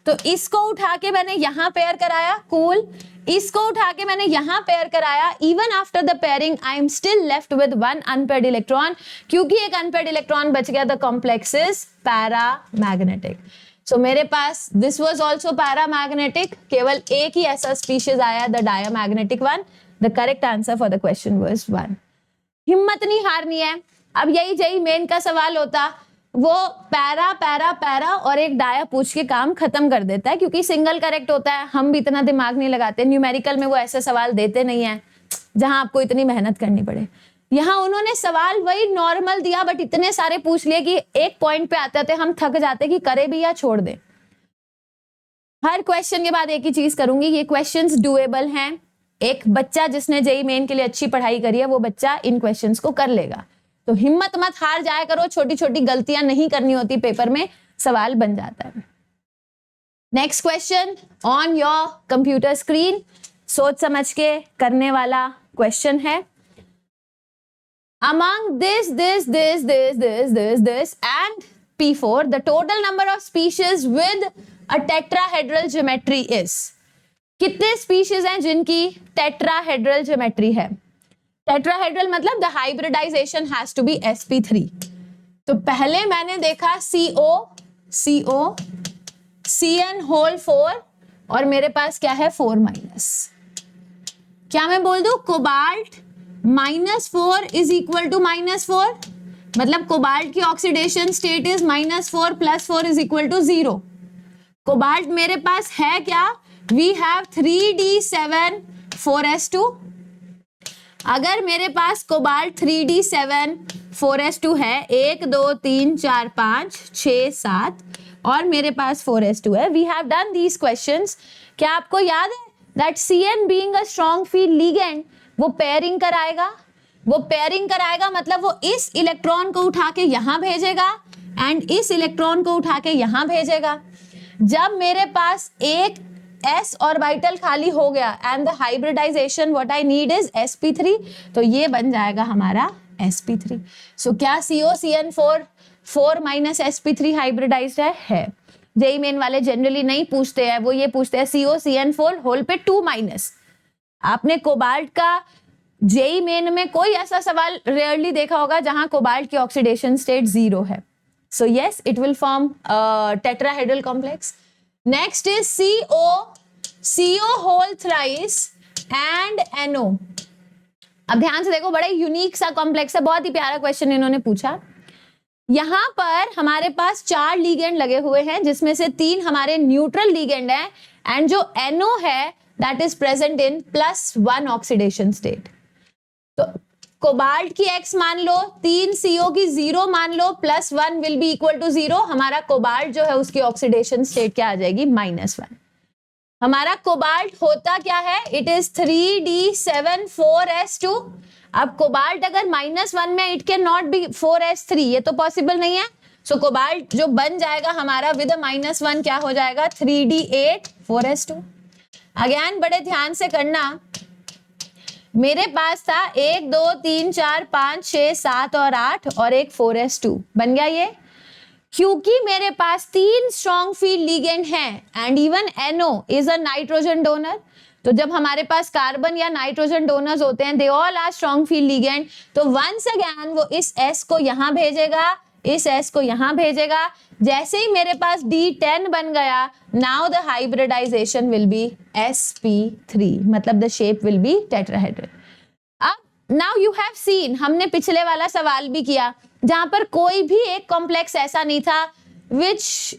तो इसको उठा के मैंने यहां पेयर कराया, कूल। इसको उठा के मैंने यहां पेयर कराया, even after the pairing I am still left with 1 unpaired electron, क्योंकि एक अनपेयर्ड इलेक्ट्रॉन बच गया। The complex is paramagnetic. So मेरे पास दिस वाज आल्सो पैरामैग्नेटिक, केवल एक ही ऐसा स्पीशीज आया, the diamagnetic one. The correct answer for the question was 1। हिम्मत नहीं हारनी है। अब यही जेई मेन का सवाल होता, वो पैरा पैरा पैरा और एक डाया पूछ के काम खत्म कर देता है, क्योंकि सिंगल करेक्ट होता है। हम भी इतना दिमाग नहीं लगाते, न्यूमेरिकल में वो ऐसे सवाल देते नहीं है जहां आपको इतनी मेहनत करनी पड़े। यहाँ उन्होंने सवाल वही नॉर्मल दिया, बट इतने सारे पूछ लिए कि एक पॉइंट पे आते आते हम थक जाते कि करे भी या छोड़ दे। हर क्वेश्चन के बाद एक ही चीज करूंगी, ये क्वेश्चंस डुएबल हैं। एक बच्चा जिसने जेई मेन के लिए अच्छी पढ़ाई करी है वो बच्चा इन क्वेश्चंस को कर लेगा। तो हिम्मत मत हार जाया करो, छोटी छोटी गलतियां नहीं करनी होती, पेपर में सवाल बन जाता है। Next question on your computer screen, सोच समझ के करने वाला क्वेश्चन है। Among this and P4, the total number of species with a tetrahedral geometry is। कितने स्पीशीज हैं जिनकी टेट्राहेड्रल ज्योमेट्री है? टेट्राहेड्रल मतलब the hybridization has to be sp3। तो पहले मैंने देखा CO CN4 और मेरे पास क्या है 4-। क्या मैं बोल दूं कोबाल्ट -4 इज इक्वल टू -4, मतलब कोबाल्ट की oxidation state is -4 + 4 is equal to 0। Cobalt मेरे पास है क्या? We have 3d7 4s2। अगर मेरे पास कोबाल्ट 3d7 4s2 है, 1 2 3 4 5 6 7 और मेरे पास 4s2 है। We have done these questions. क्या आपको याद है that Cn being a strong field ligand वो पेयरिंग कराएगा? वो पेयरिंग कराएगा मतलब वो इस इलेक्ट्रॉन को उठा के यहां भेजेगा एंड इस इलेक्ट्रॉन को उठा के यहां भेजेगा। जब मेरे पास एक s ऑर्बिटल खाली हो गया and the hybridization what I need is sp3, तो ये बन जाएगा हमारा sp3। सो क्या COCN4 4 - sp3 हाइब्रिडाइज्ड है? जेई मेन वाले जनरली नहीं पूछते हैं, वो ये पूछते हैं COCN4 होल पे 2-। आपने कोबाल्ट का जेई मेन में कोई ऐसा सवाल रेयरली देखा होगा जहां कोबाल्ट की ऑक्सीडेशन स्टेट 0 है। So yes, it will form tetrahedral complex. Next is CO whole thrice and NO। अब ध्यान से देखो, बड़ा यूनिक सा कॉम्प्लेक्स है, बहुत ही प्यारा क्वेश्चन इन्होंने पूछा। यहां पर हमारे पास 4 लिगेंड लगे हुए हैं, जिसमें से 3 हमारे न्यूट्रल लिगेंड है एंड जो NO है that is present in +1 oxidation state. तो कोबाल्ट की X मान लो, 3 CO की 0 मान लो, +1 विल बी इक्वल टू 0। हमारा कोबाल्ट जो है उसकी ऑक्सीडेशन स्टेट क्या आ जाएगी? -1। हमारा कोबाल्ट होता क्या है? It is 3d7 4s2। अब कोबाल्ट अगर -1 में it can not B 4s3, ये तो पॉसिबल नहीं है। सो कोबाल्ट जो बन जाएगा हमारा विद -1 क्या हो जाएगा? 3d8 4s2। अगेन बड़े ध्यान से करना, मेरे पास था 1 2 3 4 5 6 7 और 8 और एक 4s2 बन गया ये। क्योंकि मेरे पास 3 स्ट्रॉन्ग फील्ड लिगेंड हैं and even NO is a nitrogen donor, तो जब हमारे पास कार्बन या नाइट्रोजन डोनर्स होते हैं, they all are strong field ligand, तो वंस अगेन वो इस S को यहां भेजेगा, इस S को यहां भेजेगा। जैसे ही मेरे पास D10 बन गया, now the hybridization will be sp3, मतलब the shape will be tetrahedral. Now you have seen, हमने पिछले वाला सवाल भी किया जहां पर कोई भी एक कॉम्प्लेक्स ऐसा नहीं था विच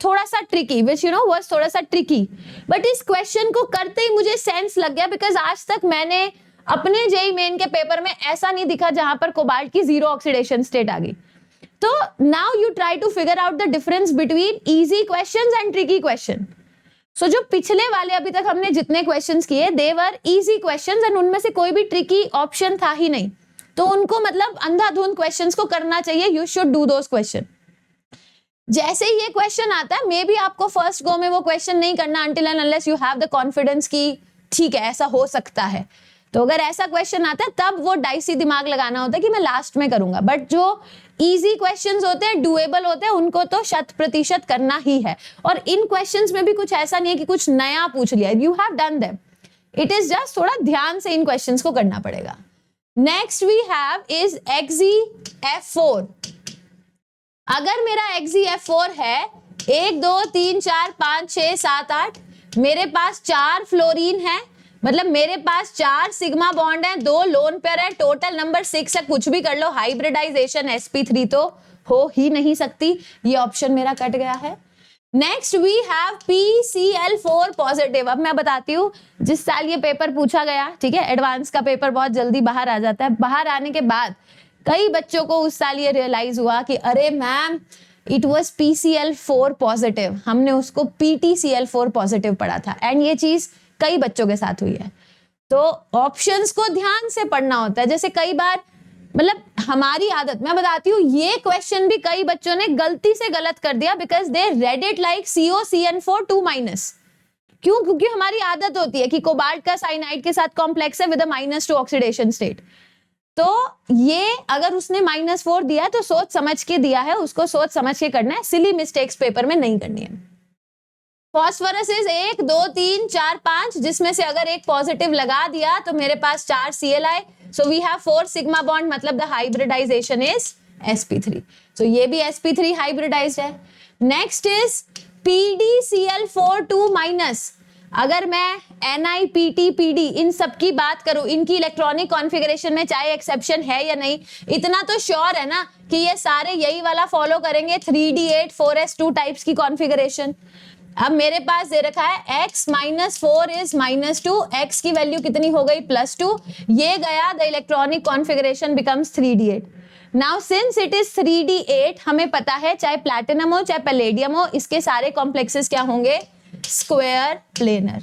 थोड़ा सा tricky, which you know was थोड़ा सा ट्रिकी, बट इस क्वेश्चन को करते ही मुझे सेंस लग गया, बिकॉज आज तक मैंने अपने जेई मेन के पेपर में ऐसा नहीं दिखा जहां पर कोबाल्ट की जीरो ऑक्सीडेशन स्टेट आ गई. तो now you try to figure out the difference between easy questions and tricky question. So जो पिछले वाले अभी तक हमने जितने क्वेश्चंस किए they were easy questions and उनमें से कोई भी ट्रिकी ऑप्शन था ही नहीं. तो उनको मतलब अंधाधुंध क्वेश्चंस को करना चाहिए. You should do those question. जैसे ही ये क्वेश्चन आता है मे बी आपको फर्स्ट गो में वो क्वेश्चन नहीं करना until and unless you have the confidence कि ठीक है ऐसा हो सकता है. तो अगर ऐसा क्वेश्चन आता है तब वो डाइसी दिमाग लगाना होता है कि मैं लास्ट में करूंगा. बट जो इजी क्वेश्चंस होते हैं, डुएबल होते हैं, उनको तो 100% करना ही है. और इन क्वेश्चंस में भी कुछ ऐसा नहीं है कि कुछ नया पूछ लिया. You have done them. It is just थोड़ा ध्यान से इन क्वेश्चंस को करना पड़ेगा. Next we have is XeF4. अगर मेरा XeF4 है 1 2 3 4 5 6 7 8, मेरे पास 4 फ्लोरीन है, मतलब मेरे पास 4 सिग्मा बॉन्ड है, 2 लोन पेयर है, टोटल नंबर 6 है. कुछ भी कर लो, हाइब्रिडाइजेशन sp3 तो हो ही नहीं सकती. ये ऑप्शन मेरा कट गया है. Next we have PCl4 positive. अब मैं बताती हूँ, जिस साल ये पेपर पूछा गया, ठीक है, एडवांस का पेपर बहुत जल्दी बाहर आ जाता है. बाहर आने के बाद कई बच्चों को उस साल ये रियलाइज हुआ कि अरे ma'am it was PCl4 positive, हमने उसको PtCl4 पॉजिटिव पढ़ा था. एंड ये चीज कई बच्चों के साथ हुई है. तो ऑप्शंस को ध्यान से पढ़ना होता है. जैसे कई बार मतलब हमारी आदत, मैं बताती हूँ, ये क्वेश्चन भी कई बच्चों ने गलती से गलत कर दिया because they read it like COCN4 2-. क्यों? क्योंकि हमारी आदत होती है कि कोबाल्ट का साइनाइड के साथ कॉम्प्लेक्स है विद अ -2 ऑक्सीडेशन स्टेट. तो ये अगर उसने -4 दिया है तो सोच समझ के दिया है, उसको सोच समझ के करना है. सिली मिस्टेक्स पेपर में नहीं करनी है. फॉस्फोरस इज 1 2 3 4 5, जिसमें से अगर एक पॉजिटिव लगा दिया तो मेरे पास 4 Cli. So we have 4 sigma bond, मतलब द हाइब्रिडाइजेशन इज sp3. तो ये भी sp3 हाइब्रिडाइज्ड है. Next is PdCl4 2-. अगर मैं NiPt/Pd इन सब की बात करूं, इनकी इलेक्ट्रॉनिक कॉन्फ़िगरेशन में चाहे एक्सेप्शन है या नहीं, इतना तो श्योर है ना कि ये सारे यही वाला फॉलो करेंगे 3D8 4s2 टाइप्स की कॉन्फ़िगरेशन. अब मेरे पास दे रखा है x -4 इज -2, x की वैल्यू कितनी हो गई +2. ये गया, the electronic configuration becomes 3D8. Now since it is 3D8, हमें पता है चाहे प्लैटिनम हो चाहे पैलेडियम हो, इसके सारे कॉम्प्लेक्सेस क्या होंगे? Square planar.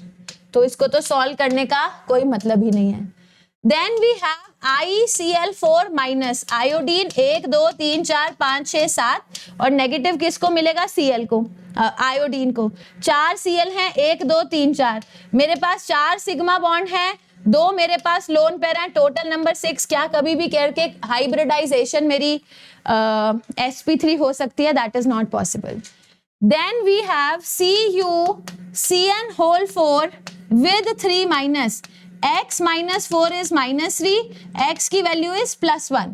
तो इसको तो सॉल्व करने का कोई मतलब ही नहीं है. Then we have ICl4-, iodine 1 2 3 4 5 6 7, और नेगेटिव किसको मिलेगा? Cl को, आयोडीन को. 4 Cl हैं, 1 2 3 4. मेरे पास 4 सिग्मा बॉन्ड है, 2 मेरे पास लोन पेयर है, टोटल नंबर 6. क्या कभी भी करके हाइब्रिडाइजेशन मेरी sp3 हो सकती है? That is not possible. Then we have CuCN4 with 3-. x -4 is -3, x की वैल्यू इज +1.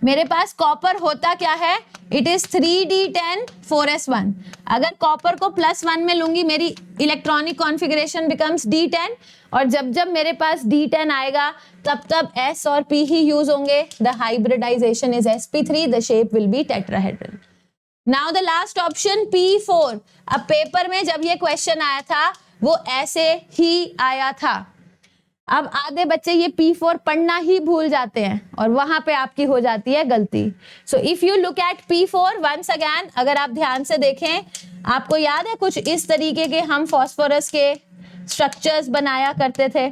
मेरे पास कॉपर होता क्या है? It is 3D10 4s1. अगर कॉपर को +1 में लूंगी, मेरी इलेक्ट्रॉनिक कॉन्फ़िगरेशन बिकम्स D10, और जब जब मेरे पास D10 आएगा तब तब S और P ही यूज होंगे. The hybridization is sp3, the shape will be tetrahedral. Now the last option P4. अब पेपर में जब ये क्वेश्चन आया था वो ऐसे ही आया था. अब आधे बच्चे ये P4 पढ़ना ही भूल जाते हैं और वहां पे आपकी हो जाती है गलती. So if you look at P4 once again, अगर आप ध्यान से देखें, आपको याद है कुछ इस तरीके के हम फॉस्फोरस के स्ट्रक्चर्स बनाया करते थे.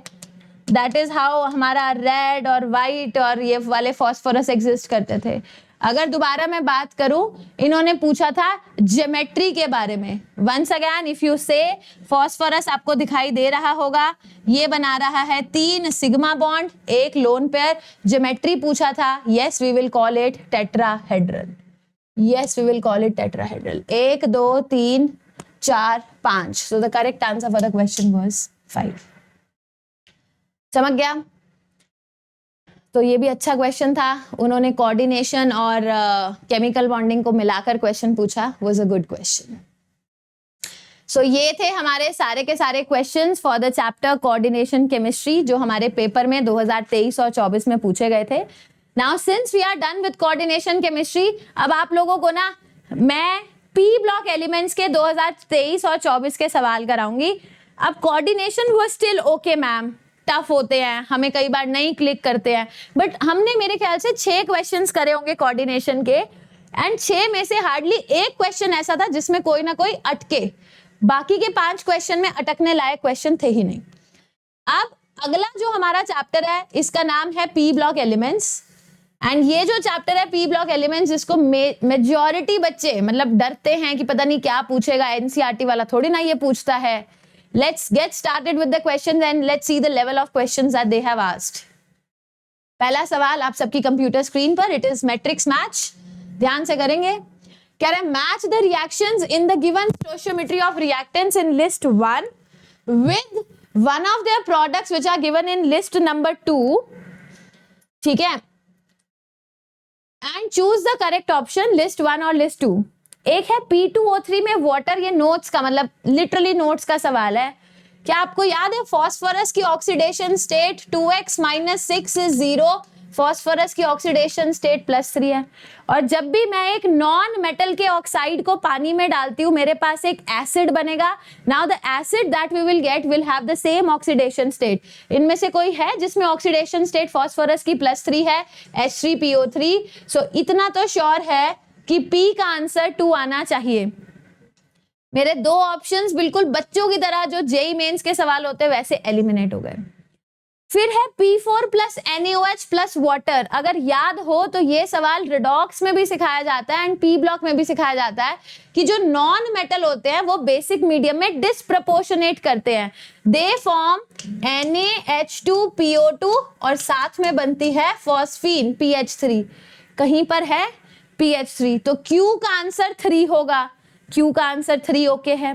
दैट इज हाउ हमारा रेड और वाइट और ये वाले फॉस्फोरस एग्जिस्ट करते थे. अगर दोबारा मैं बात करूं, इन्होंने पूछा था ज्योमेट्री के बारे में. वंस अगेन इफ यू से फॉस्फोरस आपको दिखाई दे रहा होगा, ये बना रहा है 3 sigma bond, 1 lone pair. Geometry पूछा था, yes we will call it tetrahedral. Yes we will call it tetrahedral. 1 2 3 4 5. सो the correct answer for the question was 5. समझ गया? तो ये भी अच्छा क्वेश्चन था. उन्होंने कोऑर्डिनेशन और केमिकल बॉन्डिंग को मिलाकर क्वेश्चन पूछा. Was a good question. So ये थे हमारे सारे के सारे questions for the chapter coordination chemistry जो हमारे पेपर में 2023 और 24 में पूछे गए थे. Now since we are done with coordination chemistry, अब आप लोगों को ना मैं पी ब्लॉक एलिमेंट्स के 2023 और 24 के सवाल कराऊंगी. अब कोऑर्डिनेशन वो स्टिल ओके मैम, टफ होते हैं, हमें कई बार नहीं क्लिक करते हैं, बट हमने मेरे ख्याल से 6 क्वेश्चंस करे होंगे कोऑर्डिनेशन के, एंड 6 में से हार्डली एक क्वेश्चन ऐसा था जिसमें कोई ना कोई अटके. बाकी के 5 क्वेश्चन में अटकने लायक क्वेश्चन थे ही नहीं. अब अगला जो हमारा चैप्टर है इसका नाम है पी ब्लॉक एलिमेंट्स, एंड ये जो चैप्टर है पी ब्लॉक एलिमेंट्स, जिसको मेजॉरिटी बच्चे मतलब डरते हैं कि पता नहीं क्या पूछेगा, एनसीईआरटी वाला थोड़ी ना ये पूछता है. Let's get started with the questions and let's see the level of questions that they have asked. पहला सवाल आप सबकी कंप्यूटर स्क्रीन पर, इट इज मैट्रिक्स मैच. ध्यान से करेंगे. कह रहे हैं match the reactions in the given stoichiometry of reactants in list 1 with one of their products which are given in list number 2. ठीक है, and choose the correct option list 1 और list 2. एक है P2O3 में वाटर, ये notes का मतलब literally notes का सवाल है. क्या आपको याद है फॉस्फोरस की oxidation state 2x - 6 is 0, phosphorus की ऑक्सीडेशन स्टेट +3 है. और जब भी मैं एक नॉन मेटल के ऑक्साइड को पानी में डालती हूँ मेरे पास एक एसिड बनेगा. Now the acid that we will get will have the same oxidation state. इनमें से कोई है जिसमें ऑक्सीडेशन स्टेट फॉस्फोरस की +3 है, H3PO3. सो इतना तो श्योर है कि P का आंसर 2 आना चाहिए. मेरे 2 ऑप्शंस बिल्कुल बच्चों की तरह जो जेई मेंस के सवाल होते हैं वैसे एलिमिनेट हो गए. फिर है P4 + NaOH + वाटर. अगर याद हो तो ये सवाल रिडॉक्स में भी सिखाया जाता है एंड पी ब्लॉक में भी सिखाया जाता है कि जो नॉन मेटल होते हैं वो बेसिक मीडियम में डिस्प्रपोर्शनेट करते हैं. दे फॉर्म NaH2PO2 और साथ में बनती है फॉस्फीन PH3. कहीं पर है PH3, तो Q का आंसर 3 होगा. Q का आंसर 3 ओके है.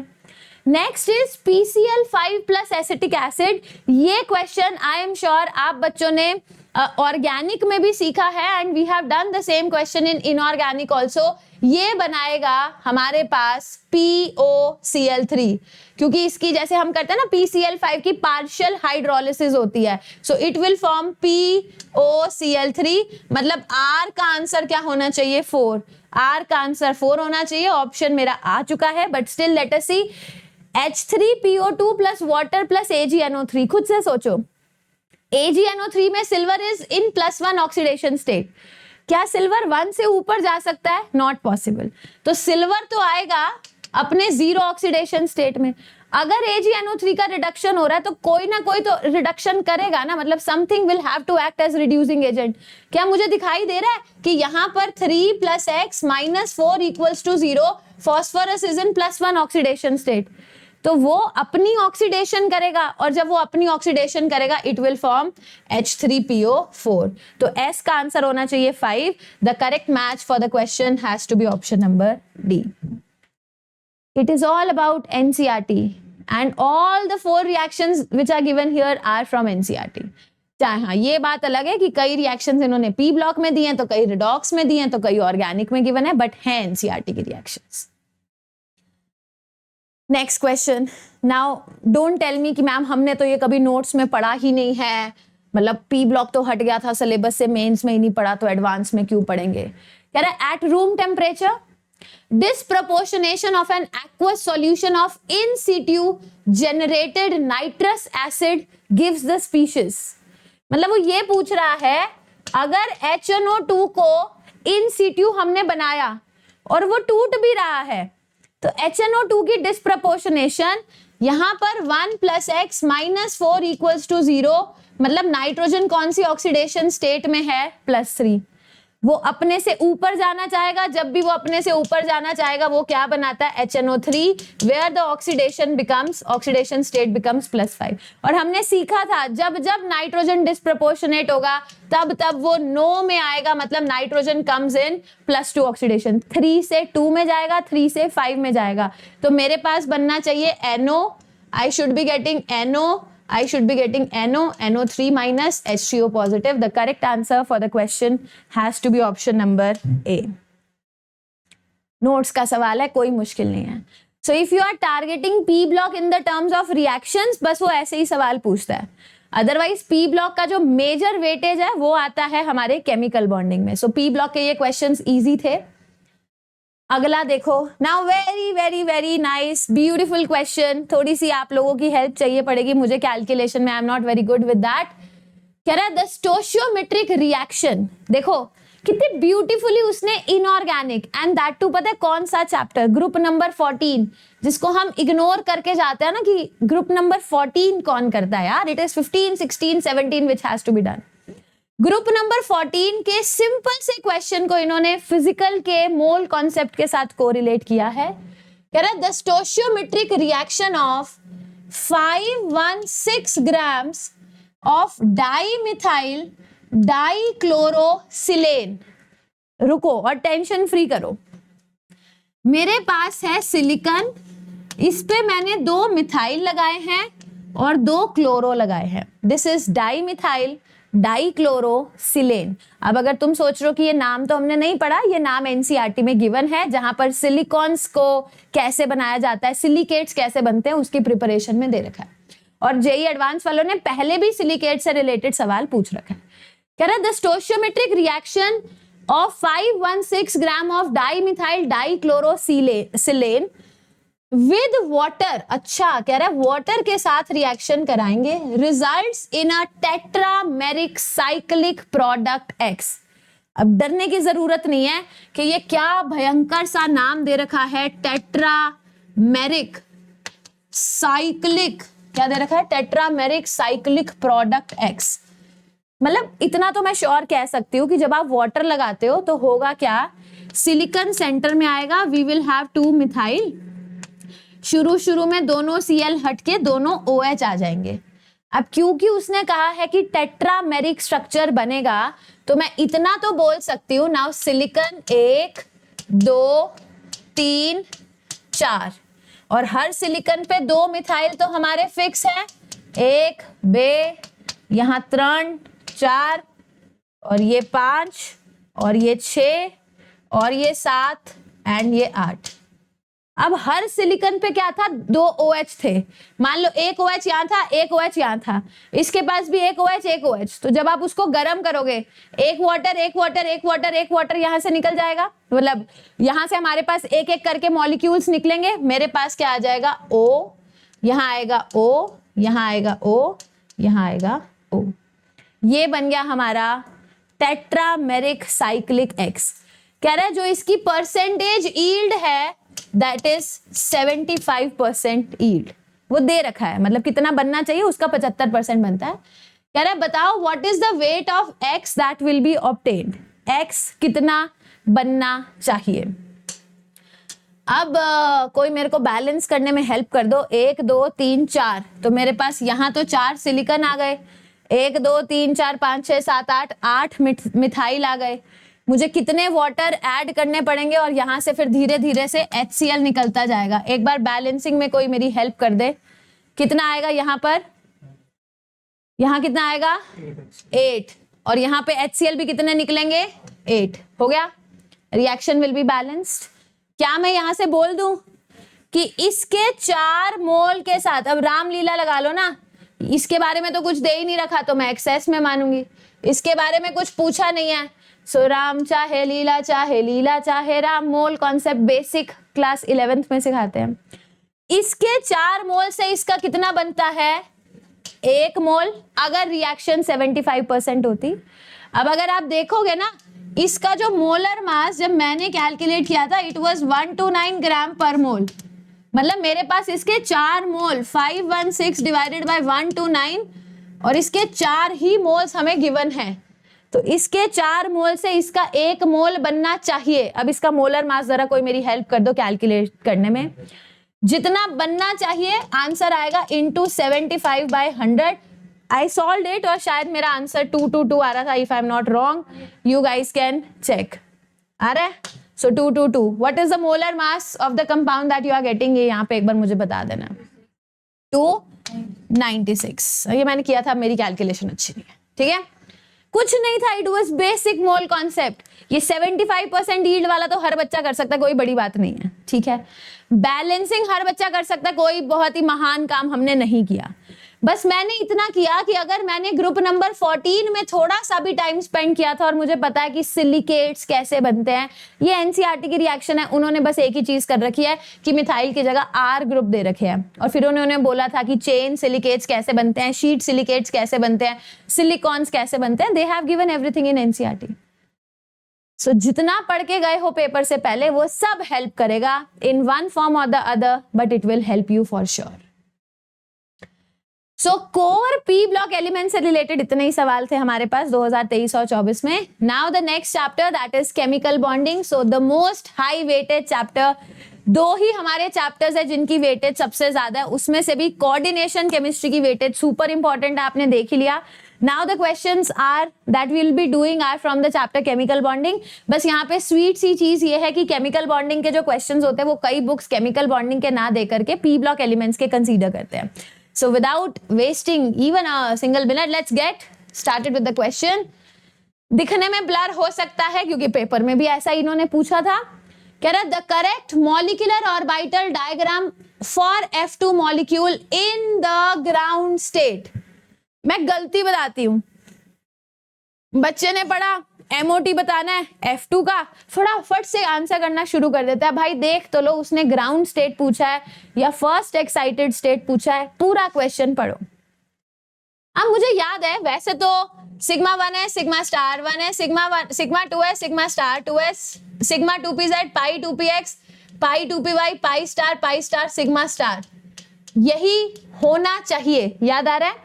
Next is PCl5 + acetic acid. ये क्वेश्चन आई एम श्योर आप बच्चों ने ऑर्गेनिक में भी सीखा है and we have done the same question in inorganic also. ये बनाएगा हमारे पास POCl3, क्योंकि इसकी जैसे हम करते हैं ना PCl5 की पार्शियल हाइड्रोलिसिस होती है. So it will form POCl3. मतलब R का आंसर क्या होना चाहिए? 4. R का आंसर 4 होना चाहिए. ऑप्शन मेरा आ चुका है, but still let us see. H3PO2 + water + AgNO3. खुद से सोचो, AgNO3 में silver is in +1 oxidation state. क्या सिल्वर 1 से ऊपर जा सकता है? Not possible. तो सिल्वर तो आएगा अपने 0 ऑक्सीडेशन स्टेट में. अगर AgNO3 का रिडक्शन हो रहा है तो कोई ना कोई तो रिडक्शन करेगा ना, मतलब something will have to act as reducing agent. क्या मुझे दिखाई दे रहा है कि यहाँ पर 3 + x - 4 = 0, phosphorus is in +1 oxidation state. तो वो अपनी ऑक्सीडेशन करेगा, और जब वो अपनी ऑक्सीडेशन करेगा इट विल फॉर्म H3PO4. तो S का आंसर होना चाहिए 5. The correct match for the question has to be option number D. It is all about NCERT and all the 4 reactions which are given here are from NCERT. चाहे हाँ ये बात अलग है कि कई रिएक्शंस इन्होंने पी ब्लॉक में दिए हैं, तो कई रिडॉक्स में दिए हैं, तो कई ऑर्गेनिक में गिवन है, बट है NCERT की reactions. Next question. Now don't tell me कि मैम हमने तो ये कभी नोट्स में पढ़ा ही नहीं है, मतलब पी ब्लॉक तो हट गया था सिलेबस से, मेंस में ही नहीं पढ़ा तो एडवांस में क्यों पढ़ेंगे. कह रहा है at room temperature disproportionation of an aqueous solution of in situ generated nitrous acid gives the species. मतलब वो ये पूछ रहा है अगर HNO2 को in situ हमने बनाया और वो टूट भी रहा है तो HNO2 की डिस्प्रपोर्शनेशन यहां पर 1 + x - 4 = 0. मतलब नाइट्रोजन कौन सी ऑक्सीडेशन स्टेट में है? +3. वो अपने से ऊपर जाना चाहेगा, जब भी वो अपने से ऊपर जाना चाहेगा वो क्या बनाता है? HNO3, where the oxidation state becomes +5. और हमने सीखा था जब जब नाइट्रोजन डिस्प्रपोर्शनेट होगा तब वो नो में आएगा, मतलब नाइट्रोजन कम्स इन +2 ऑक्सीडेशन. 3 से 2 में जाएगा, 3 से 5 में जाएगा. तो मेरे पास बनना चाहिए NO. I should be getting NO. I should be getting NO, NO3 minus H3O positive. The correct answer for the question has to be option number A. Notes का सवाल है, कोई मुश्किल नहीं है. So if you are targeting P block in the terms of reactions, बस वो ऐसे ही सवाल पूछता है। अदरवाइज पी ब्लॉक का जो मेजर वेटेज है वो आता है हमारे केमिकल बॉन्डिंग में। सो पी ब्लॉक के ये क्वेश्चंस इजी थे। अगला देखो, now very very very nice beautiful question. थोड़ी सी आप लोगों की हेल्प चाहिए पड़ेगी मुझे कैलकुलेशन में, आई am not very good with that. कह रहा है द स्टोशियोमेट्रिक रिएक्शन, देखो कितनी ब्यूटीफुली उसने इनऑर्गेनिक एंड दैट टू, पता है कौन सा चैप्टर, ग्रुप नंबर 14, जिसको हम इग्नोर करके जाते हैं ना कि ग्रुप नंबर 14 कौन करता है यार, it is 15, 16, 17 which has to be done. Group number 14 के सिंपल से क्वेश्चन को इन्होंने फिजिकल के मोल कॉन्सेप्ट के साथ कोरिलेट किया है। कह रहा है the stoichiometric reaction of 516 grams of dimethyl dichlorosilane. रुको और टेंशन फ्री करो, मेरे पास है सिलिकॉन, इस पे मैंने 2 मिथाइल लगाए हैं और 2 क्लोरो लगाए हैं। This is dimethyl dichlorosilane. अब अगर तुम सोच रहे हो कि ये नाम तो हमने नहीं पढ़ा, ये नाम एनसीईआरटी में गिवन है, जहां पर सिलिकॉन्स को कैसे बनाया जाता है, सिलिकेट्स कैसे बनते हैं, उसकी प्रिपरेशन में दे रखा है। और जेई एडवांस वालों ने पहले भी सिलिकेट से रिलेटेड सवाल पूछ रखा है। कह रहा है the stoichiometric reaction of 516 gram of dimethyl dichlorosilane with water, अच्छा कह रहा है वाटर के साथ रिएक्शन कराएंगे, results in a tetrameric cyclic product X। अब डरने की जरूरत नहीं है कि ये क्या भयंकर सा नाम दे रखा है, टेट्रामेरिक साइक्लिक, क्या दे रखा है, टेट्रामेरिक साइक्लिक प्रोडक्ट X। मतलब इतना तो मैं श्योर कह सकती हूँ कि जब आप वाटर लगाते हो तो होगा क्या, सिलिकॉन सेंटर में आएगा, वी विल हैव 2 मिथाइल, शुरू में दोनों Cl हट के दोनों OH आ जाएंगे। अब क्योंकि उसने कहा है कि टेट्रामेरिक स्ट्रक्चर बनेगा तो मैं इतना तो बोल सकती हूँ, नाउ सिलिकॉन 1 2 3 4, और हर सिलिकॉन पे 2 मिथाइल तो हमारे फिक्स है, 1 2, यहाँ 3 4 और ये 5 और ये 6 और ये 7 एंड ये 8। अब हर सिलिकॉन पे क्या था, 2 OH थे, मान लो 1 OH यहाँ था, 1 OH यहाँ था, इसके पास भी 1 OH 1 OH, तो जब आप उसको गर्म करोगे, 1 वाटर 1 वाटर 1 वाटर 1 वाटर यहाँ से निकल जाएगा, मतलब यहाँ से हमारे पास एक एक करके मॉलिक्यूल्स निकलेंगे। मेरे पास क्या आ जाएगा, O, यहाँ आएगा O, यहाँ आएगा O, यहाँ आएगा O। ये बन गया हमारा टेट्रामेरिक साइक्लिक X। कह रहा है जो इसकी परसेंटेज यील्ड है दैट इज 75% यील्ड, वो दे रखा है, मतलब कितना बनना चाहिए उसका 75% बनता है। कह रहा है बताओ what is the weight of X that will be obtained, X कितना बनना चाहिए। अब कोई मेरे को बैलेंस करने में हेल्प कर दो, 1 2 3 4, तो मेरे पास यहाँ तो 4 सिलिकॉन आ गए, 1 2 3 4 5 6 7 8 मिथाइल आ गए, मुझे कितने वाटर ऐड करने पड़ेंगे और यहां से फिर धीरे धीरे से HCl निकलता जाएगा। एक बार बैलेंसिंग में कोई मेरी हेल्प कर दे, कितना आएगा यहाँ पर, यहाँ कितना आएगा 8, और यहाँ पे HCl भी कितने निकलेंगे 8, हो गया, रिएक्शन विल बी बैलेंस्ड। क्या मैं यहां से बोल दूं कि इसके 4 मोल के साथ, अब रामलीला लगा लो ना, इसके बारे में तो कुछ दे ही नहीं रखा तो मैं एक्सेस में मानूंगी, इसके बारे में कुछ पूछा नहीं है, सो राम चाहे लीला चाहे Ram, mole concept basic class 11th में सिखाते हैं। इसके 4 मोल से इसका कितना बनता है, 1 मोल, अगर रिएक्शन 75% होती। अब अगर आप देखोगे ना, इसका जो मोलर मास जब मैंने कैलकुलेट किया था इट वाज 129 ग्राम पर मोल, मतलब मेरे पास इसके 4 मोल 516 डिवाइडेड बाय 129, और इसके 4 ही मोल्स हमें गिवन है, तो इसके 4 मोल से इसका 1 मोल बनना चाहिए। अब इसका मोलर मास जरा कोई मेरी हेल्प कर दो कैलकुलेट करने में, जितना बनना चाहिए आंसर आएगा इनटू 75/100। आई सॉल्व्ड इट और शायद मेरा आंसर 222 आ रहा था, if I am not wrong, you guys can check, आ रहा है। So 222, what is the molar mass of the compound that you are getting, ये यहाँ पे एक बार मुझे बता देना। 296, ये मैंने किया था, मेरी कैलकुलेशन अच्छी नहीं है, ठीक है, कुछ नहीं था, it was basic mole concept. ये 75% यील्ड वाला तो हर बच्चा कर सकता है, कोई बड़ी बात नहीं है, ठीक है। बैलेंसिंग हर बच्चा कर सकता है, कोई बहुत ही महान काम हमने नहीं किया। बस मैंने इतना किया कि अगर मैंने ग्रुप नंबर 14 में थोड़ा सा भी टाइम स्पेंड किया था और मुझे पता है कि सिलिकेट्स कैसे बनते हैं, ये एनसीईआरटी की रिएक्शन है, उन्होंने बस एक ही चीज कर रखी है कि मिथाइल की जगह आर ग्रुप दे रखे हैं और फिर उन्होंने बोला था कि चेन सिलिकेट्स कैसे बनते हैं, शीट सिलिकेट्स कैसे बनते हैं, सिलिकॉन्स कैसे बनते हैं। They have given everything in NCERT. So जितना पढ़ के गए हो पेपर से पहले वो सब हेल्प करेगा इन वन फॉर्म और the other, but it will help you for sure. So core P block element से रिलेटेड इतने ही सवाल थे हमारे पास 2023 और 24 में। Now the next chapter that is chemical bonding. So the most high weighted chapter, दो ही हमारे चैप्टर्स है जिनकी वेटेज सबसे ज्यादा है, उसमें से भी कोऑर्डिनेशन केमिस्ट्री की वेटेज सुपर इंपॉर्टेंट है, आपने देख ही लिया। Now the questions are that we will be doing are from the chapter chemical bonding. बस यहाँ पे स्वीट सी चीज ये है कि केमिकल बॉन्डिंग के जो क्वेश्चंस होते हैं वो कई बुक्स केमिकल बॉन्डिंग के ना दे करके पी ब्लॉक एलिमेंट्स के कंसीडर करते हैं। So without wasting even a single minute, let's get started with the question. दिखने में ब्लर हो सकता है क्योंकि पेपर में भी ऐसा इन्होंने पूछा था। कह रहा the correct molecular orbital diagram for F2 molecule in the ground state. मैं गलती बताती हूँ, बच्चे ने पढ़ा MOT बताना है F2 का, फटाफट से आंसर करना शुरू कर देता है। भाई देख तो लो, उसने ग्राउंड स्टेट पूछा है या फर्स्ट एक्साइटेड स्टेट पूछा है, पूरा क्वेश्चन पढ़ो। अब मुझे याद है वैसे तो सिग्मा 1 है, सिग्मा स्टार 1 है, सिग्मा 2 है, सिग्मा स्टार 2 है, सिग्मा 2pz, पाई 2px, pi 2py, pi star sigma star. यही होना चाहिए, याद आ रहा है,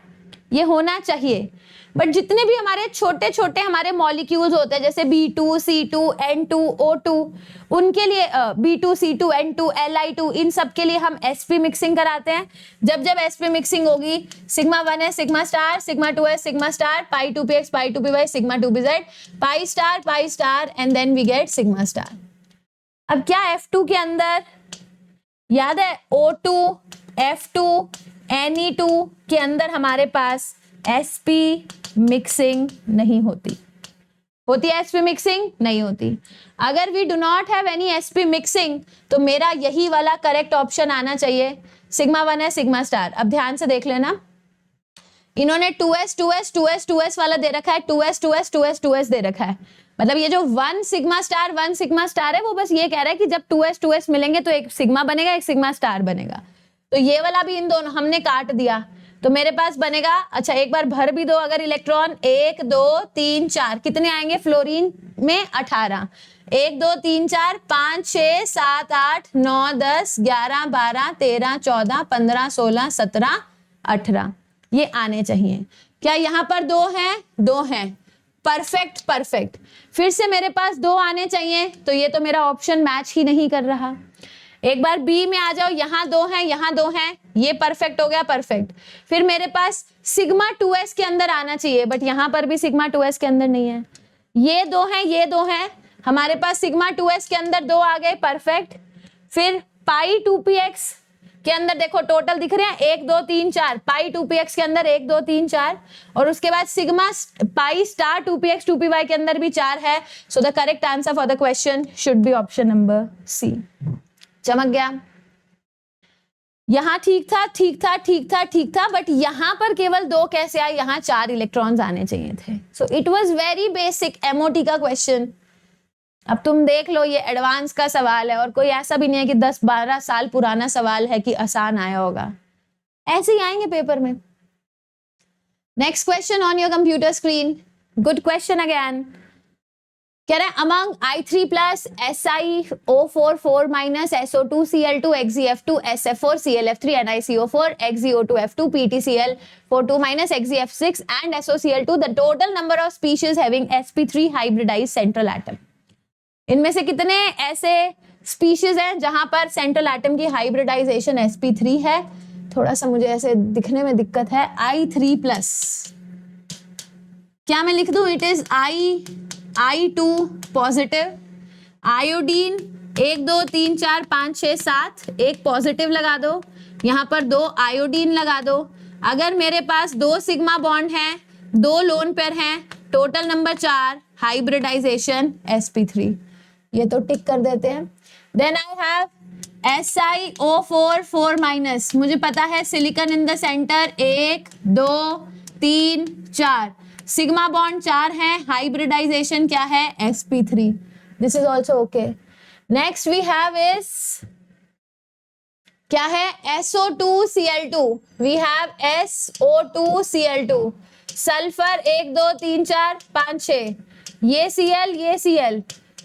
ये होना चाहिए। बट जितने भी हमारे छोटे छोटे हमारे मॉलिक्यूल्स होते हैं जैसे B2, C2, N2, O2, उनके लिए B2, C2, N2, Li2, इन सब के लिए हम sp मिक्सिंग कराते हैं। जब जब sp मिक्सिंग होगी, सिग्मा 1 है सिग्मा स्टार, सिग्मा 2 है sigma star, pi 2px, pi 2py, sigma 2pz, pi star and then we get sigma star. अब क्या F2 के अंदर याद है O2, F2, Ne2 के अंदर हमारे पास sp मिक्सिंग नहीं होती, होती है sp मिक्सिंग? नहीं होती। अगर we do not have any sp mixing तो मेरा यही वाला करेक्ट ऑप्शन आना चाहिए, सिग्मा 1 है सिग्मा स्टार। अब ध्यान से देख लेना, इन्होंने 2s वाला दे रखा है, 2s दे रखा है। मतलब ये जो 1 सिग्मा स्टार है वो बस ये कह रहा है कि जब 2s मिलेंगे तो एक सिग्मा बनेगा, एक सिग्मा स्टार बनेगा। तो ये वाला भी इन दोनों हमने काट दिया तो मेरे पास बनेगा, अच्छा एक बार भर भी दो अगर इलेक्ट्रॉन, 1 2 3 4 कितने आएंगे फ्लोरीन में? 18। 1 2 3 4 5 6 7 8 9 10 11 12 13 14 15 16 17 18 ये आने चाहिए। क्या यहाँ पर 2 हैं? 2 हैं, परफेक्ट। फिर से मेरे पास 2 आने चाहिए, तो ये तो मेरा ऑप्शन मैच ही नहीं कर रहा। एक बार बी में आ जाओ, यहाँ 2 हैं, यहाँ 2 हैं, ये परफेक्ट हो गया, परफेक्ट। फिर मेरे पास सिग्मा 2s के अंदर आना चाहिए, बट यहाँ पर भी सिग्मा 2s के अंदर नहीं है। ये 2 हैं, ये 2 हैं, हमारे पास सिग्मा 2s के अंदर 2 आ गए, परफेक्ट। फिर पाई 2px के अंदर देखो टोटल दिख रहे हैं 1 2 3 4, पाई 2px के अंदर 1 2 3 4, और उसके बाद sigma pi star 2px 2py के अंदर भी 4 है। So the correct answer for the question should be option number C. चमक गया? यहां ठीक था, बट यहां पर केवल 2 कैसे आए? यहां 4 इलेक्ट्रॉन्स आने चाहिए थे। So it was very basic MOT का क्वेश्चन। अब तुम देख लो, ये एडवांस का सवाल है और कोई ऐसा भी नहीं है कि 10-12 साल पुराना सवाल है कि आसान आया होगा, ऐसे ही आएंगे पेपर में। Next question on your computer screen, good question again. कह रहे हैं among I3 plus SiO4 minus SO2 Cl2 Xgf2 SF4 ClF3 NiCO4 XgO2F2 PtCl42 minus Xgf6 and SOCl2 the total number of species having sp3 hybridized central atom। इनमें से कितने ऐसे species हैं जहां पर सेंट्रल एटम की हाइब्रिडाइजेशन sp3 है? थोड़ा सा मुझे ऐसे दिखने में दिक्कत है। I3 प्लस क्या मैं लिख दूं? It is I2 positive, iodine 1 2 3 4 5 6 7 एक पॉजिटिव लगा दो, यहाँ पर 2 आयोडीन लगा दो। अगर मेरे पास 2 सिग्मा बॉन्ड हैं, 2 लोन पेयर हैं, टोटल नंबर 4, हाइब्रिडाइजेशन sp3, ये तो टिक कर देते हैं। Then I have SiO4 4 minus, मुझे पता है silicon in the centre 1 2 3 4, sigma bond 4 है, हाइब्रिडाइजेशन क्या है sp3, this is also okay. Next we have is क्या है SO2Cl2, we have SO2Cl2, sulphur 1 2 3 4 5 6, ये Cl,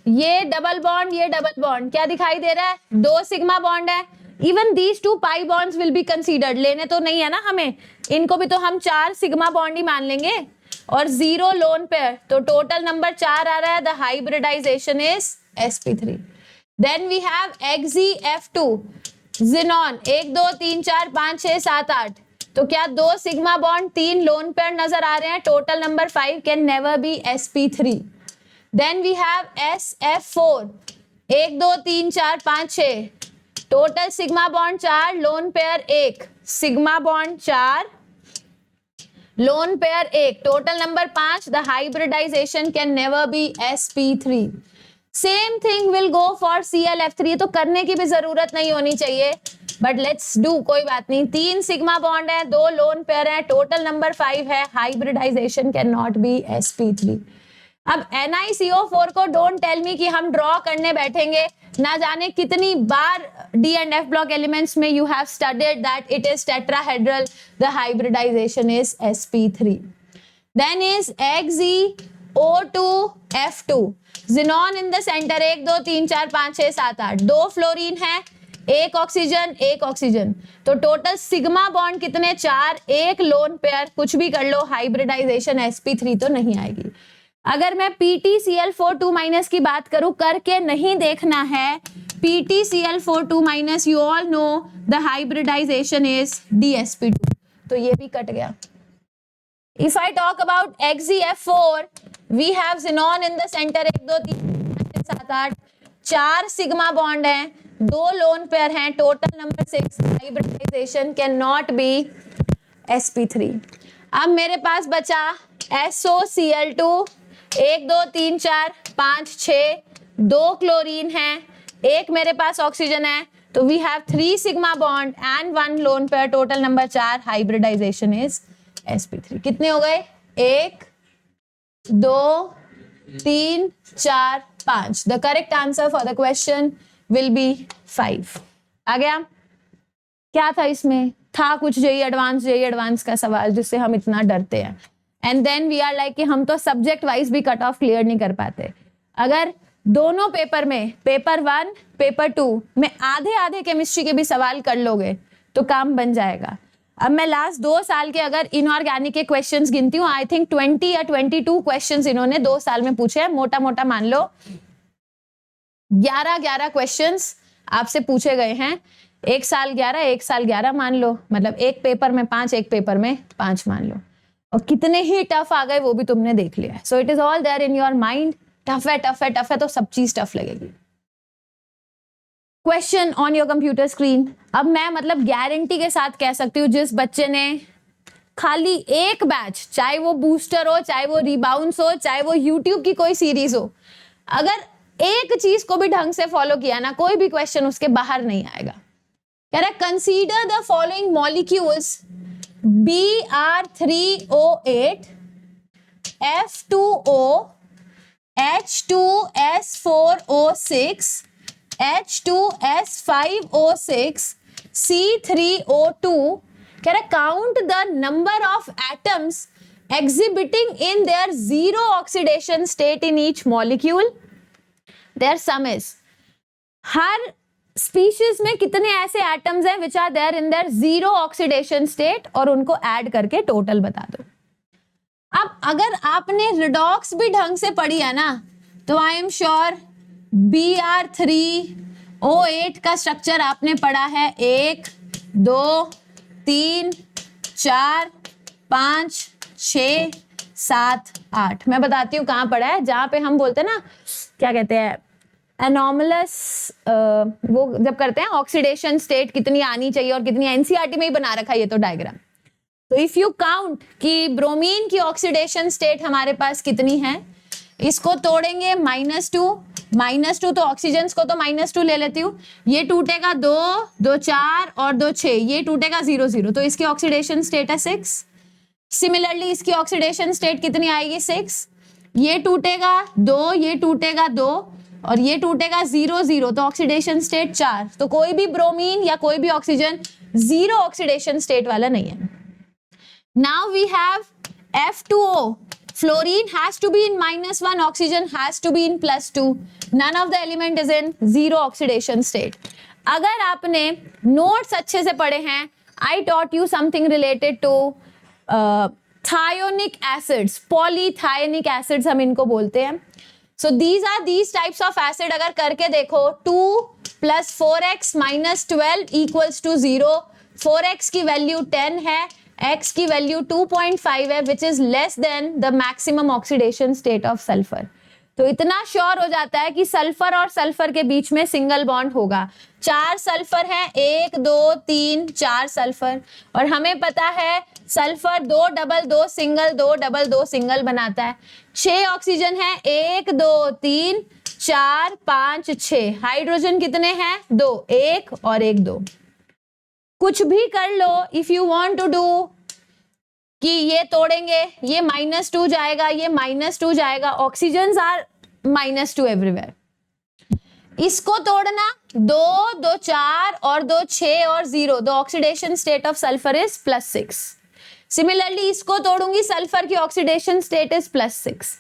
ये डबल बॉन्ड, ये डबल बॉन्ड, क्या दिखाई दे रहा है 2 सिग्मा बॉन्ड है। Even these 2 pi bonds will be considered, लेने तो नहीं है ना हमें, इनको भी तो हम 4 सिग्मा बॉन्ड ही मान लेंगे, और 0 लोन पेयर, तो टोटल नंबर 4 आ रहा है, the hybridization is sp3। Then we हैव XeF2, जिनॉन 1 2 3 4 5 6 7 8, तो क्या 2 सिग्मा बॉन्ड 3 लोन पेयर नजर आ रहे हैं, total number 5 can never be sp3। Then we have SF4, 1 2 3 4 5 6, total sigma bond 4 lone pair 1, sigma bond 4 lone pair 1, total number 5, the hybridization can never be sp3। Same thing will go for ClF3, ये तो करने की भी जरूरत नहीं होनी चाहिए, but let's do, कोई बात नहीं। 3 सिग्मा बॉन्ड है, 2 लोन पेयर है, टोटल नंबर 5 है, hybridisation can not be sp3। अब NiCO4 को डोंट टेल मी कि हम ड्रॉ करने बैठेंगे, ना जाने कितनी बार D and F block elements में you have studied that it is tetrahedral, the hybridization is sp3। then is XeO2F2, xenon in the center 1 2 3 4 5 6 7 8, 2 fluorine है, 1 ऑक्सीजन 1 ऑक्सीजन, तो टोटल सिग्मा बॉन्ड कितने 4, 1 लोन पेयर, कुछ भी कर लो, hybridisation sp3 तो नहीं आएगी। अगर मैं PtCl4 2- की बात करूं, करके नहीं देखना है, PtCl4 2-, you all know the hybridization is dsp2, तो ये भी कट गया। If I talk about XeF4, we have xenon in the center 1 2 3 4 7 8, 4 sigma bond हैं, 2 लोन पेयर हैं, total number 6, hybridization can not be sp3। अब मेरे पास बचा SOCl2, 1 2 3 4 5 6, 2 chlorine है, 1 मेरे पास ऑक्सीजन है, तो we have 3 sigma bond and 1 lone pair, total number 4, hybridization is sp3। कितने हो गए 1 2 3 4 5, the correct answer for the question will be 5। आ गया, क्या था इसमें, था कुछ जेई एडवांस का सवाल जिससे हम इतना डरते हैं, and then we are like कि हम तो सब्जेक्ट वाइज भी कट ऑफ क्लियर नहीं कर पाते। अगर दोनों पेपर में, पेपर 1 पेपर 2 में आधे केमिस्ट्री के भी सवाल कर लोगे तो काम बन जाएगा। अब मैं लास्ट 2 साल के अगर इनऑर्गेनिक के क्वेश्चंस गिनती हूँ, आई थिंक 20 या 22 क्वेश्चंस इन्होंने 2 साल में पूछे हैं, मोटा मोटा मान लो 11 क्वेश्चंस आपसे पूछे गए हैं, एक साल 11 मान लो, मतलब एक पेपर में 5, एक पेपर में 5 मान लो, और कितने ही टफ आ गए वो भी तुमने देख लिया। So it is all there in your mind, tough है तो सब चीज टफ लगेगी। Question on your computer screen. अब मैं मतलब गारंटी के साथ कह सकती हूँ, जिस बच्चे ने खाली एक बैच, चाहे वो बूस्टर हो, चाहे वो रिबाउंस हो, चाहे वो यूट्यूब की कोई सीरीज हो, अगर एक चीज को भी ढंग से फॉलो किया ना, कोई भी क्वेश्चन उसके बाहर नहीं आएगा। कह रहा consider the following molecules Br3O8, F2O, H2S4O6, H2S5O6, C3O2। कह रहा count the number of atoms exhibiting in their zero oxidation state in each molecule. Their sum is, हर स्पीशीज में कितने ऐसे एटम्स हैं which are there in their zero oxidation state, और उनको add करके टोटल बता दो। अब अगर आपने रिडॉक्स भी ढंग से पढ़ी है ना, तो आई एम श्योर Br3O8 का स्ट्रक्चर आपने पढ़ा है 1 2 3 4 5 6 7 8। मैं बताती हूँ कहाँ पढ़ा है, जहां पे हम बोलते हैं ना, क्या कहते हैं, एनॉमलस, वो जब करते हैं ऑक्सीडेशन स्टेट कितनी आनी चाहिए और कितनी, एनसीईआरटी में ही बना रखा है ये तो डायग्राम। तो इफ यू काउंट कि ब्रोमीन की ऑक्सीडेशन स्टेट हमारे पास कितनी है, इसको तोड़ेंगे -2 तो ऑक्सीजन को तो -2 ले लेती हूँ, ये टूटेगा 2 2 4 और 2 6, ये टूटेगा 0 0, तो इसकी ऑक्सीडेशन स्टेट है 6। सिमिलरली इसकी ऑक्सीडेशन स्टेट कितनी आएगी 6, ये टूटेगा 2, ये टूटेगा 2 और ये टूटेगा 0 0, तो ऑक्सीडेशन स्टेट 4। तो कोई भी ब्रोमीन या कोई भी ऑक्सीजन 0 ऑक्सीडेशन स्टेट वाला नहीं है। Now we have F2O. Fluorine has to be in -1, oxygen has to be in +2. None of the element is in 0 oxidation state. अगर आपने नोट्स अच्छे से पढ़े हैं, I taught you something related to thionic acids, polythionic acids हम इनको बोलते हैं। So these are these types of acid, अगर करके देखो 2 + 4x - 12 = 0, 4x की वैल्यू 10 है, x की वैल्यू 2.5 है, which is less than the maximum oxidation state of sulphur. तो इतना श्योर हो जाता है कि सल्फर और सल्फर के बीच में सिंगल बॉन्ड होगा। 4 सल्फर है, 1 2 3 4 सल्फर, और हमें पता है sulphur 2 double 2 single 2 double 2 single बनाता है। 6 ऑक्सीजन है, 1 2 3 4 5 6। हाइड्रोजन कितने हैं? 2, 1 और 1 2। कुछ भी कर लो, if you want to do कि ये तोड़ेंगे, ये -2 जाएगा, ये -2 जाएगा, ऑक्सीजन आर -2 एवरीवेयर। इसको तोड़ना 2 2 4 और 2 6 और 0, the oxidation state of sulphur is +6। Similarly इसको तोड़ूंगी, सल्फर की ऑक्सीडेशन स्टेट इज +6।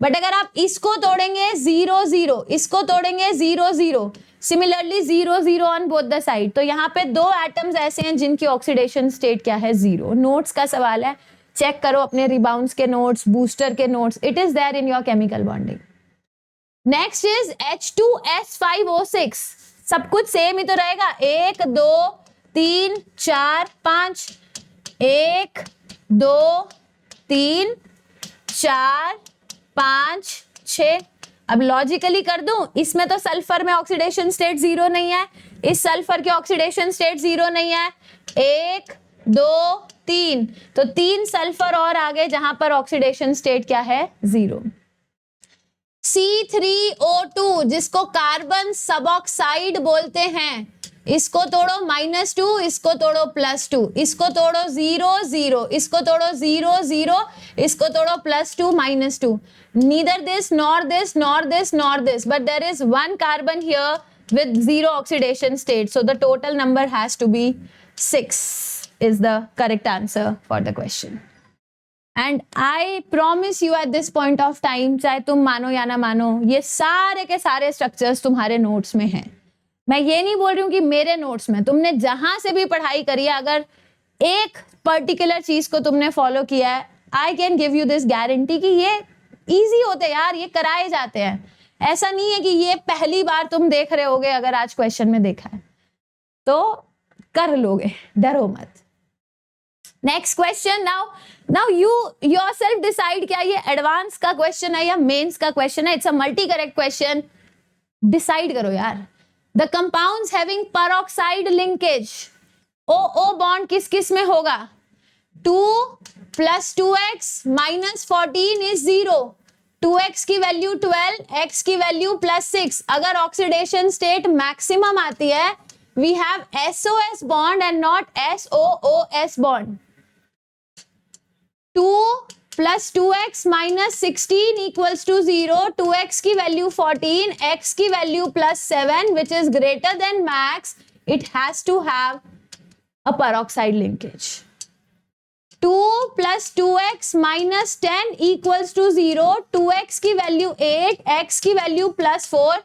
बट अगर आप इसको तोड़ेंगे 0 0, इसको तोड़ेंगे 0 0, similarly 0 0 on both the side, तो यहाँ पे 2 एटम्स ऐसे हैं जिनकी ऑक्सीडेशन स्टेट क्या है? 0। नोट्स का सवाल है, चेक करो अपने रिबाउंड्स के नोट्स, बूस्टर के notes, it is there in your chemical bonding. Next is H2S5O6। सब कुछ सेम ही तो रहेगा, 1 2 3 4 5, 1 2 3 4 5 6। अब लॉजिकली कर दूं, इसमें तो सल्फर में ऑक्सीडेशन स्टेट 0 नहीं है, इस सल्फर की ऑक्सीडेशन स्टेट 0 नहीं है। 1 2 3, तो 3 सल्फर और आगे जहां पर ऑक्सीडेशन स्टेट क्या है? 0। C3O2 जिसको कार्बन सबऑक्साइड बोलते हैं, इसको तोड़ो -2, इसको तोड़ो +2, इसको तोड़ो 0 0, इसको तोड़ो 0 0, इसको तोड़ो +2 -2। Neither this nor this nor this nor this, but there is one carbon here with 0 oxidation state, so the total number has to be 6 is the correct answer for the question. And I promise you at this point of time, चाहे तुम मानो या ना मानो, ये सारे के सारे स्ट्रक्चर्स तुम्हारे नोट्स में हैं। मैं ये नहीं बोल रही हूँ कि मेरे नोट्स में, तुमने जहां से भी पढ़ाई करी है, अगर एक पर्टिकुलर चीज को तुमने फॉलो किया है, I can give you this guarantee कि ये इजी होते हैं यार, ये कराए जाते हैं। ऐसा नहीं है कि ये पहली बार तुम देख रहे होगे, अगर आज क्वेश्चन में देखा है तो कर लोगे, डरो मत। Next question, now you yourself decide क्या ये एडवांस का क्वेश्चन है या मेंस का क्वेश्चन है। It's a multi correct question, decide करो यार। The compounds having peroxide linkage, OO bond किस किस में होगा? 2 + 2x - 14 इज 0, 2x की वैल्यू 12, x की वैल्यू +6। अगर ऑक्सीडेशन स्टेट मैक्सिमम आती है, we have SOS bond and not SOOS bond. 2 + 2x - 16 = 0, 2x की वैल्यू 14, x की value +7, which is greater than max, it has to have a peroxide linkage. 2 + 2x - 10 = 0, 2x की value 8, x की value +4।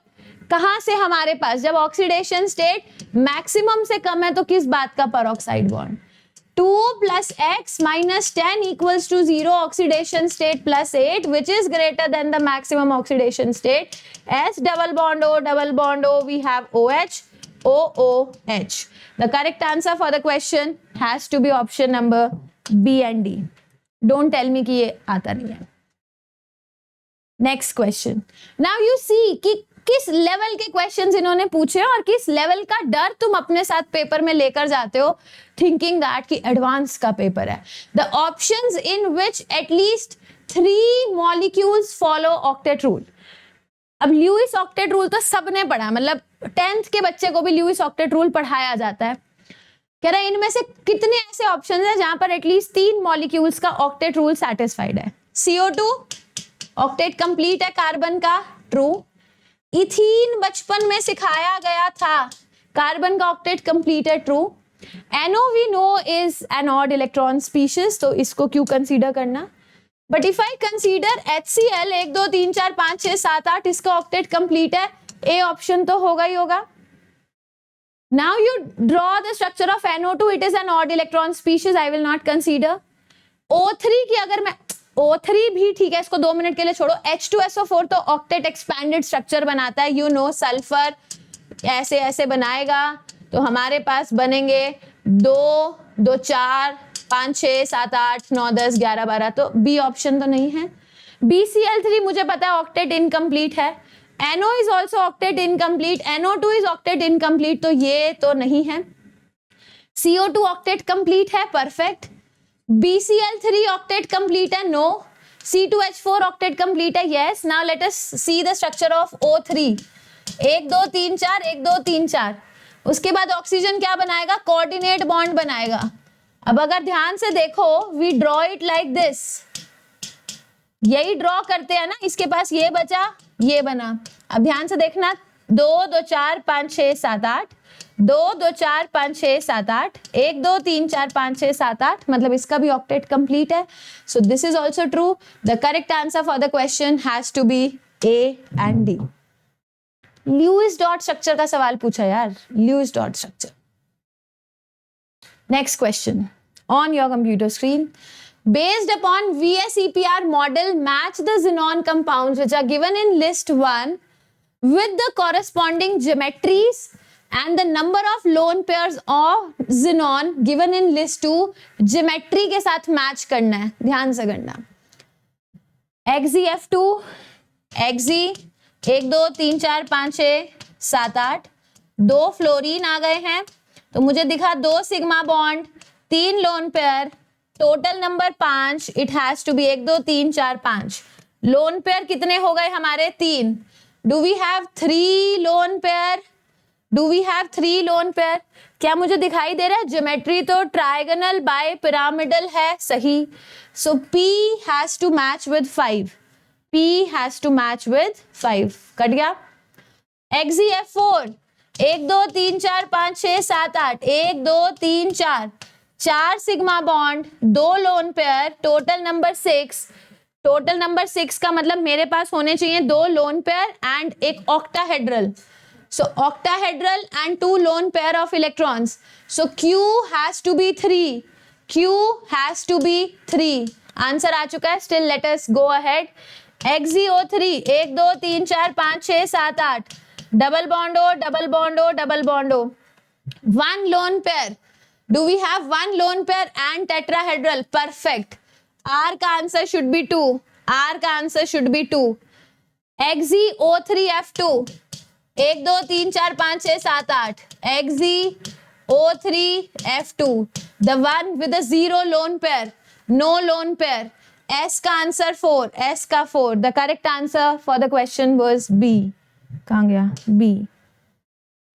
कहां से हमारे पास, जब ऑक्सीडेशन स्टेट मैक्सिमम से कम है तो किस बात का peroxide bond? 2 + x - 10 = 0, oxidation state +8, which is greater than the maximum oxidation state. S double bond O, we have OH, OOH. The correct answer for the question has to be option number B and D. Don't tell me कि ये आता नहीं है। Next question. Now you see कि किस level के questions इन्होंने पूछे और किस लेवल का डर तुम अपने साथ पेपर में लेकर जाते हो, थिंकिंग दैट कि एडवांस का पेपर है। The options in which at least 3 molecules follow octet rule. अब ल्यूइस ऑक्टेट रूल तो सबने पढ़ा, मतलब 10th के बच्चे को भी ल्यूइस ऑक्टेट रूल पढ़ाया जाता है. कह रहा है इनमें से कितने ऐसे ऑप्शन है जहां पर एटलीस्ट 3 मॉलिक्यूल्स का ऑक्टेट रूल सेटिस्फाइड है. CO2 ऑक्टेट कंप्लीट है कार्बन का, ट्रू. इथीन बचपन में सिखाया गया था, कार्बन का ऑक्टेट कंप्लीट है, true. NO we know is an odd electron species, तो इसको क्यों कंसीडर करना. But if I consider HCl 1 2 3 4 5 6 7 8, इसका ऑक्टेट कंप्लीट है, ए ऑप्शन तो होगा ही होगा. Now you draw the structure of NO2, it is an odd electron species, I will not consider. O3 की अगर मैं, O3 भी ठीक है, इसको 2 मिनट के लिए छोड़ो. H2SO4 तो ऑक्टेट एक्सपैंडेड स्ट्रक्चर बनाता है, यू नो. सल्फर ऐसे ऐसे बनाएगा तो हमारे पास बनेंगे 2 2 4 5 6 7 8 9 10 11 12, तो बी ऑप्शन तो नहीं है. BCl3 मुझे पता है ऑक्टेट इनकम्प्लीट है. NO is also octet incomplete, NO2 is octet incomplete, तो ये तो नहीं है. CO2 octet complete है, perfect. BCl3 octet complete है, no. C2H4 octet complete है, yes. Now let us see the structure of O3. 1 2 3 4 1 2 3 4. उसके बाद ऑक्सीजन क्या बनाएगा, कोऑर्डिनेट बॉन्ड बनाएगा. अब अगर ध्यान से देखो, we draw it like this. यही ड्रॉ करते हैं ना, इसके पास ये बचा, ये बना. अब ध्यान से देखना, 2 2 4 5 6 7 8, 2 2 4 5 6 7 8, 1 2 3 4 5 6 7 8, मतलब इसका भी ऑक्टेट कंप्लीट है. So this is also true. The correct answer for the question has to be A and D. Lewis dot structure का सवाल पूछा यार, Lewis dot structure. Next question on your computer screen. Based upon VSEPR model, match the xenon compounds which are given in list 1 with the corresponding geometries and the number of lone pairs of xenon given in list 2. geometry के साथ match करना है, ध्यान से करना. XeF2, Xe 1 2 3 4 5 6 7 8, 2 fluorine आ गए हैं, तो मुझे दिखा 2 sigma bond, 3 lone pair, total number 5. It has to be 1 2 3 4 5. Lone pair कितने हो गए हमारे, 3. Do we have 3 lone pair, do we have 3 lone pair. क्या मुझे दिखाई दे रहा है, ज्योमेट्री तो ट्राइगोनल बाय पिरामिडल है, सही. So P has to match with 5, P has to match with 5. Cut गया. XeF4 1 2 3 4 5 6 7 8, 1 2 3 4, 4 sigma bond, 2 lone pair, total number 6. Total number 6 का मतलब मेरे पास होने चाहिए 2 लोन पेयर एंड एक octahedral. So octahedral and 2 lone pair of electrons. So Q has to be 3, Q has to be 3. Answer आ चुका है. Still let us go ahead. XeO3 1 2 3 4 5 6 7 8, double bond O, double bond O, double bond O. 1 lone pair. Do we have 1 lone pair and tetrahedral? Perfect. R का answer should be 2. R का answer should be 2. XeO3F2 1 2 3 4 5 6 7 8. XeO3F2, the one with the 0 lone pair, no lone pair. S का answer 4. S का 4. The correct answer for the question was B. कहाँ गया B?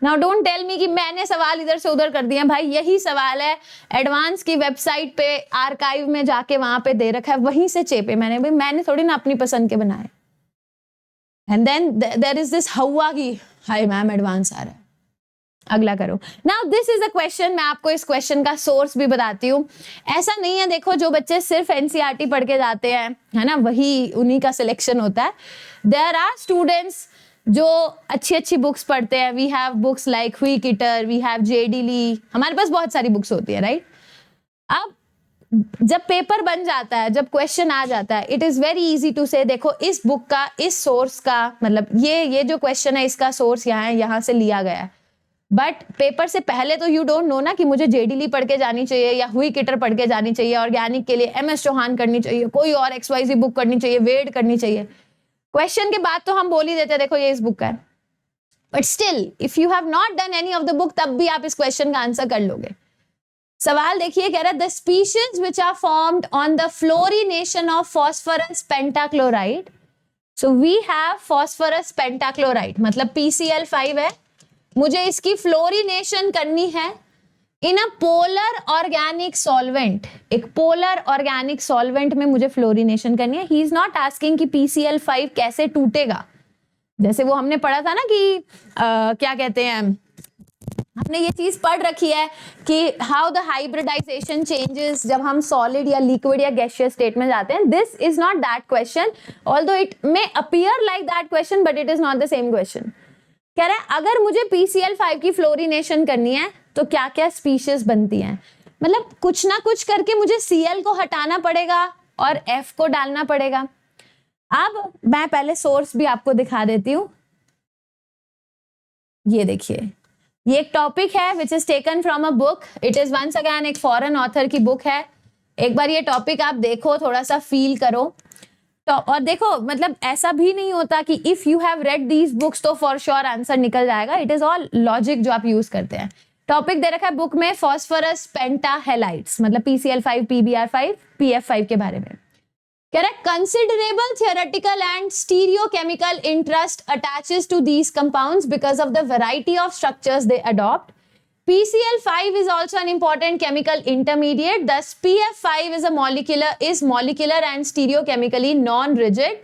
Now don't tell me कि मैंने सवाल इधर से उधर कर दिया. भाई यही सवाल है, एडवांस की वेबसाइट पे आर्काइव में जाके वहां पे दे रखा है, वहीं से चेपे मैंने. भाई मैंने थोड़ी ना अपनी पसंद के बनाए. And then there is this हवा की हाय मैम एडवांस आ रहा है. अगला करो. Now this is a question. मैं आपको इस क्वेश्चन का सोर्स भी बताती हूँ. ऐसा नहीं है, देखो जो बच्चे सिर्फ NCERT पढ़ के जाते हैं, है ना, वही उन्हीं का सिलेक्शन होता है. देयर आर स्टूडेंट्स जो अच्छी अच्छी बुक्स पढ़ते हैं. वी हैव बुक्स लाइक हुई किटर, वी हैव JD ली, हमारे पास बहुत सारी बुक्स होती है, राइट. अब जब पेपर बन जाता है, जब क्वेश्चन आ जाता है, it is very easy to say देखो इस बुक का, इस सोर्स का, मतलब ये जो क्वेश्चन है इसका सोर्स यहाँ है, यहाँ से लिया गया है. बट पेपर से पहले तो यू डोंट नो ना कि मुझे JD ली पढ़ के जानी चाहिए या हुई किटर पढ़ के जानी चाहिए, ऑर्गेनिक के लिए MS चौहान करनी चाहिए, कोई और XYZ बुक करनी चाहिए, वेड करनी चाहिए. क्वेश्चन के बाद तो हम बोल ही देते देखो ये इस बुक का है. But still if you have not done any of the book, तब भी आप इस क्वेश्चन का आंसर कर लोगे. सवाल देखिए, कह रहा है the species which are formed on the fluorination of phosphorus pentachloride. So we have phosphorus pentachloride मतलब PCl5 है, मुझे इसकी फ्लोरिनेशन करनी है in a polar organic solvent. एक पोलर ऑर्गेनिक सॉल्वेंट में मुझे फ्लोरिनेशन करनी है. ही इज नॉट आस्किंग कि PCl5 कैसे टूटेगा, जैसे वो हमने पढ़ा था ना कि क्या कहते हैं, हमने ये चीज पढ़ रखी है कि हाउ द हाइब्रिडाइजेशन चेंजेस जब हम सॉलिड या लिक्विड या गैसियस स्टेट में जाते हैं. This is not that question, although it may appear like that question but it is not the same question. कह रहा है अगर मुझे PCl5 की फ्लोरिनेशन करनी है तो क्या क्या स्पीशीज बनती हैं, मतलब कुछ ना कुछ करके मुझे Cl को हटाना पड़ेगा और F को डालना पड़ेगा. अब मैं पहले सोर्स भी आपको दिखा देती हूं. ये देखिए, ये एक टॉपिक है which is taken from a book. It is once again एक फॉरेन ऑथर की बुक है. एक बार ये टॉपिक आप देखो, थोड़ा सा फील करो. तो और देखो, मतलब ऐसा भी नहीं होता कि if you have read these books तो फॉर श्योर आंसर निकल जाएगा. इट इज ऑल लॉजिक जो आप यूज करते हैं. टॉपिक दे रखा है बुक में फॉस्फोरस पेंटाहेलाइड्स मतलब PCl5, PBr5, PF5 के बारे में. कह रहा है considerable theoretical and stereochemical interest attaches to these compounds because of the variety of structures they adopt. PCl5 is also an important chemical intermediate. Thus, PF5 is molecular and stereochemically non-rigid.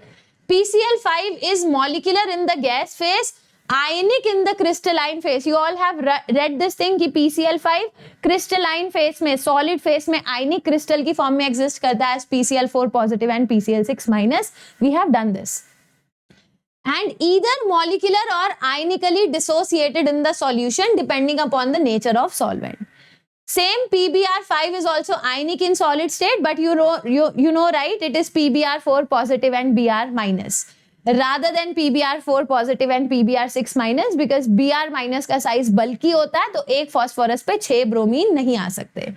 PCl5 is molecular in the gas phase, ionic in the crystalline phase. You all have read this thing कि PCl5 crystalline phase में, solid phase में ionic crystal की form में exist करता है as PCl4 positive and PCl6 minus. We have done this. And either molecular or ionically dissociated in the solution depending upon the nature of solvent. Same PBr5 is also ionic in solid state, but you know right, it is PBr4 positive and Br minus rather than PBr4 positive and PBr6 minus because Br minus का size बल्कि होता है तो एक phosphorus पे 6 bromine नहीं आ सकते.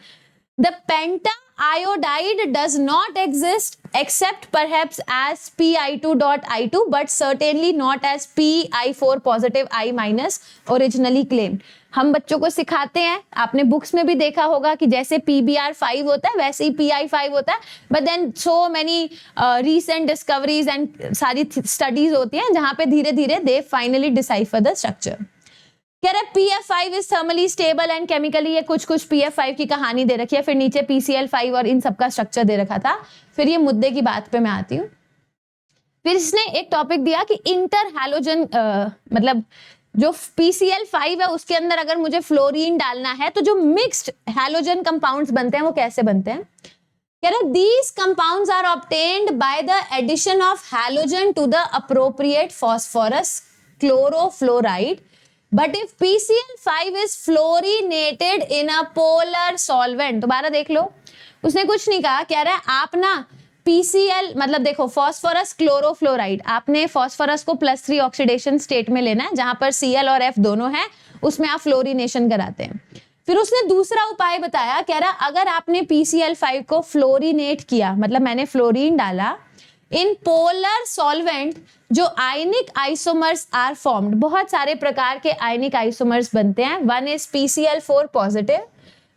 The penta-iodide does not exist except perhaps as Pi2.I2 but certainly not as Pi4 positive I minus originally claimed. हम बच्चों को सिखाते हैं, आपने बुक्स में भी देखा होगा कि जैसे PBr5 होता है वैसे ही Pi5 होता है, but then so many recent discoveries and सारी स्टडीज होती हैं जहां पे धीरे धीरे they finally decipher the structure. कह रहा है PF5 is thermally stable and chemically. ये कुछ PF5 की कहानी दे रखी है, फिर नीचे PCl5 और इन सबका स्ट्रक्चर दे रखा था. फिर ये मुद्दे की बात पे मैं आती हूँ. फिर इसने एक टॉपिक दिया कि इंटर हैलोजन मतलब जो PCl5 है उसके अंदर अगर मुझे फ्लोरीन डालना है तो जो मिक्स्ड हैलोजन कंपाउंड्स बनते हैं वो कैसे बनते हैं. कह रहा है these compounds are obtained by the addition of halogen to the appropriate phosphorus chlorofluoride. But if PCl5 is fluorinated in a polar solvent, दोबारा देख लो, उसने कुछ नहीं कहा. कह रहा है आप ना PCl मतलब देखो फॉस्फोरस क्लोरोफ्लोराइड, आपने फॉस्फोरस को +3 ऑक्सीडेशन स्टेट में लेना है जहां पर Cl और F दोनों है, उसमें आप फ्लोरिनेशन कराते हैं. फिर उसने दूसरा उपाय बताया. कह रहा अगर आपने PCl5 को फ्लोरिनेट किया मतलब मैंने फ्लोरीन डाला इन पोलर सॉल्वेंट, जो आयनिक आइसोमर्स आर फॉर्म्ड, बहुत सारे प्रकार के आयनिक आइसोमर्स बनते हैं. One is PCl4 positive,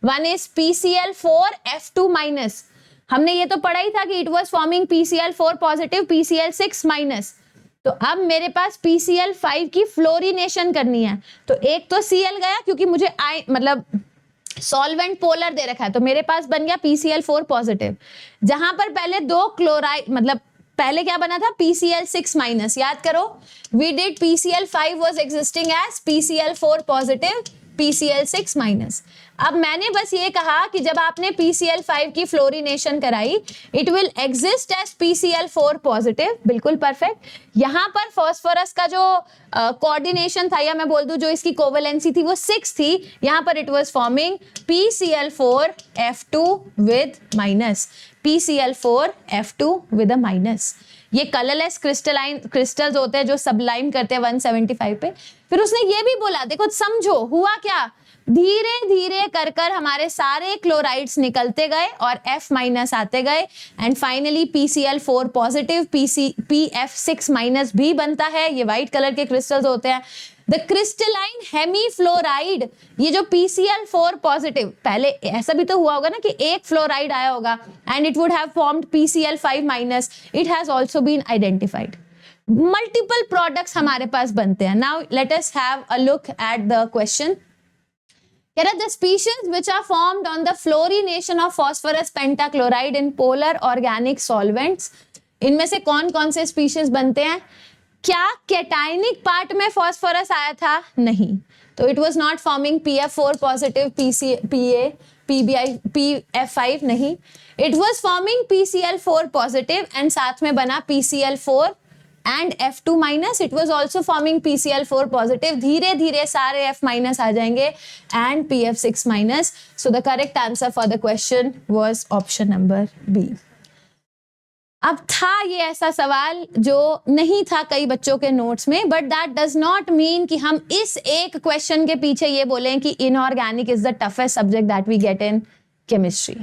one is PCl4F2 minus. हमने ये तो पढ़ा ही था कि it was forming PCl4 positive PCl6 minus. तो अब मेरे पास PCl5 की फ्लोरिनेशन करनी है तो एक तो Cl गया क्योंकि मुझे मतलब सॉल्वेंट पोलर दे रखा है, तो मेरे पास बन गया PCl4 पॉजिटिव, जहां पर पहले दो क्लोराइड मतलब पहले क्या बना था PCl6 माइनस. याद करो, we did PCl5 was existing as PCl4 positive PCl6 minus. अब मैंने बस ये कहा कि जब आपने PCl5 की फ्लोरिनेशन कराई it will exist as PCl4 positive. बिल्कुल परफेक्ट. यहां पर फॉस्फोरस का जो कोऑर्डिनेशन था या मैं बोल दूं जो इसकी कोवेलेंसी थी वो 6 थी. यहां पर it was forming PCl4F2 with minus, PCl4F2 with a minus. ये कलरलेस क्रिस्टल्स होते हैं जो सबलाइम करते हैं 175 पे. फिर उसने ये भी बोला, देखो समझो हुआ क्या, धीरे धीरे कर कर हमारे सारे क्लोराइड्स निकलते गए और F माइनस आते गए and finally PCl4 positive PF6 minus भी बनता है. ये व्हाइट कलर के क्रिस्टल्स होते हैं. द क्रिस्टलाइन हेमीफ्लोराइड, ये जो PCl4 पॉजिटिव, पहले ऐसा भी तो हुआ होगा ना कि एक फ्लोराइड आया होगा and it would have formed PCl5 minus, it has also been identified. Multiple products हमारे पास बनते हैं। Now let us have a look at the question. The species which are formed on the fluorination of phosphorus pentachloride in polar organic solvents, इनमें से कौन कौन से species बनते हैं? क्या कैटायनिक पार्ट में फॉस्फोरस आया था? नहीं, तो it was not forming PF4 positive, PA, PBI, PF5 नहीं, it was forming PCl4 positive and साथ में बना PCl4 and F2 minus, it was also forming PCl4 positive, धीरे धीरे सारे F minus आ जाएंगे and PF6 minus. So the correct answer for the question was option number B. अब था ये ऐसा सवाल जो नहीं था कई बच्चों के नोट्स में, but that does not mean कि हम इस एक क्वेश्चन के पीछे ये बोलें कि inorganic is the toughest subject that we get in chemistry.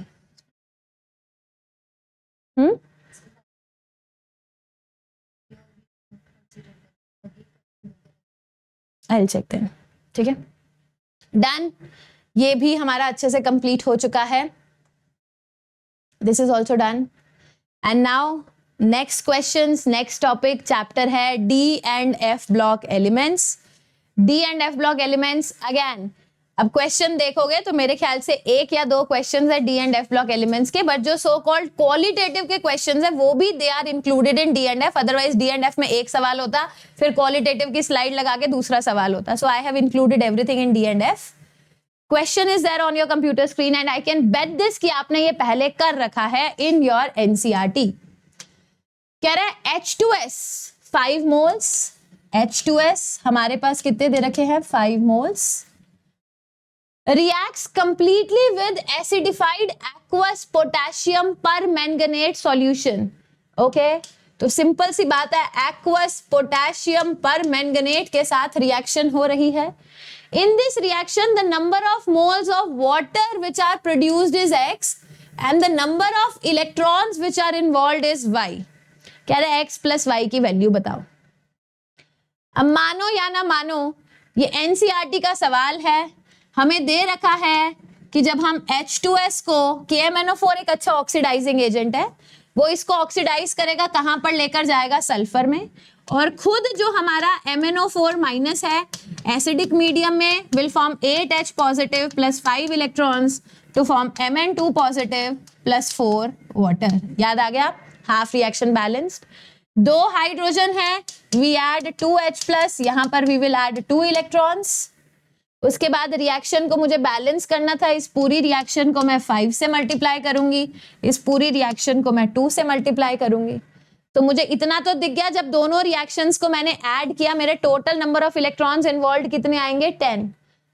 I will check then. ठीक है, डन, ये भी हमारा अच्छे से कंप्लीट हो चुका है। This is also done. And now next questions, next topic chapter है D and F block elements. D and F block elements, again अब क्वेश्चन देखोगे तो मेरे ख्याल से एक या दो क्वेश्चंस है D and F block elements के, बट जो सो कॉल्ड क्वालिटेटिव के क्वेश्चंस है वो भी they are included in D and F। Otherwise D and F में एक सवाल होता, फिर क्वालिटेटिव की स्लाइड लगा के दूसरा सवाल होता। So I have included everything in D and F। Question is there on your computer screen and I can bet this कि आपने ये पहले कर रखा है इन योर NCERT। कह रहा है H2S 5 मोल्स, H2S हमारे पास कितने दे रखे हैं? 5 moles, reacts completely with acidified aqueous potassium permanganate solution। Okay, तो सिंपल सी बात है, aqueous potassium permanganate के साथ रिएक्शन हो रही है। In this reaction, the number of moles of water which are produced is X and the number of electrons which are involved is Y। कह रहे X plus Y की value बताओ। अब मानो या ना मानो, ये NCERT का सवाल है, हमें दे रखा है कि जब हम H2S को, KMnO4 एक अच्छा ऑक्सीडाइजिंग एजेंट है, वो इसको ऑक्सीडाइज करेगा, कहां पर लेकर जाएगा? सल्फर में। और खुद जो हमारा MnO4 माइनस है एसिडिक मीडियम में will form 8H positive plus 5 electrons to form Mn2 positive plus 4 water. याद आ गया? Half reaction balanced. 2 हाइड्रोजन है, वी ऐड 2H प्लस, यहां पर वी विल ऐड 2 इलेक्ट्रॉन्स। उसके बाद रिएक्शन को मुझे बैलेंस करना था, इस पूरी रिएक्शन को मैं 5 से मल्टीप्लाई करूंगी, इस पूरी रिएक्शन को मैं 2 से मल्टीप्लाई करूंगी। तो मुझे इतना तो दिख गया, जब दोनों रिएक्शंस को मैंने ऐड किया मेरे total number of electrons involve कितने आएंगे? 10।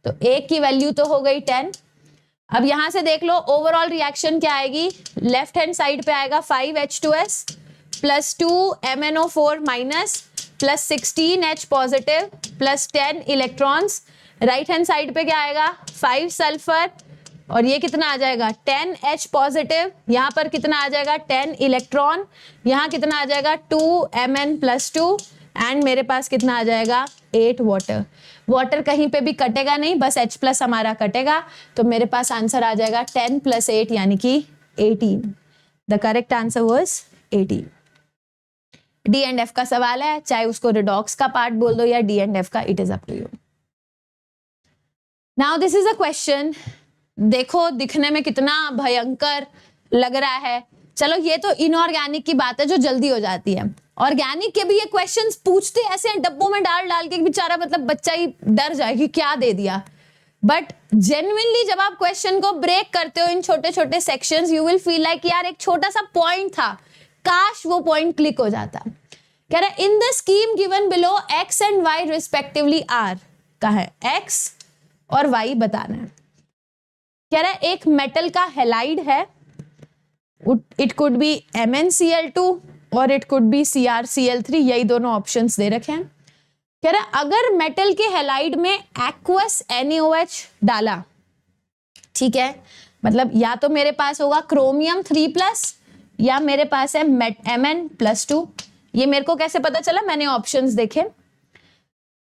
तो एक की वैल्यू तो हो गई 10। अब यहां से देख लो ओवरऑल रिएक्शन क्या आएगी, लेफ्ट हैंड साइड पे आएगा 5H2S plus 2 MnO4 minus plus 16H positive plus 10 electrons. Right hand side पे क्या आएगा? 5 सल्फर और ये कितना आ जाएगा? 10H positive. यहाँ पर कितना आ जाएगा? 10 इलेक्ट्रॉन। यहाँ कितना आ जाएगा? 2 Mn प्लस 2 एंड मेरे पास कितना आ जाएगा? 8 वाटर। वाटर कहीं पे भी कटेगा नहीं, बस H प्लस हमारा कटेगा, तो मेरे पास आंसर आ जाएगा 10 प्लस 8 यानी कि 18। The correct answer was 18। D and F का सवाल है, चाहे उसको रिडॉक्स का पार्ट बोल दो या D एंड F का, it is up to you. Now this is a question, देखो दिखने में कितना भयंकर लग रहा है। चलो ये तो इनऑर्गेनिक की बात है जो जल्दी हो जाती है, ऑर्गेनिक के भी ये क्वेश्चंस पूछते ऐसे हैं डब्बों में डाल डाल के, बेचारा मतलब बच्चा ही डर जाए कि क्या दे दिया। बट जेन्युइनली जब आप क्वेश्चन को ब्रेक करते हो इन छोटे छोटे sections, you will feel like यार एक छोटा सा पॉइंट था, काश वो पॉइंट क्लिक हो जाता। कह रहा है in the scheme given below X and Y respectively are, कहा है एक्स और वाई बताना है। कह रहा है एक मेटल का हेलाइड है, इट कुड बी MnCl2 और इट कुड बी CrCl3, यही दोनों ऑप्शंस दे रखे हैं। कह रहा है अगर मेटल के हेलाइड में एक्वस NaOH डाला, ठीक है, मतलब या तो मेरे पास होगा क्रोमियम 3+ या मेरे पास है Mn+2। ये मेरे को कैसे पता चला? मैंने ऑप्शंस देखे।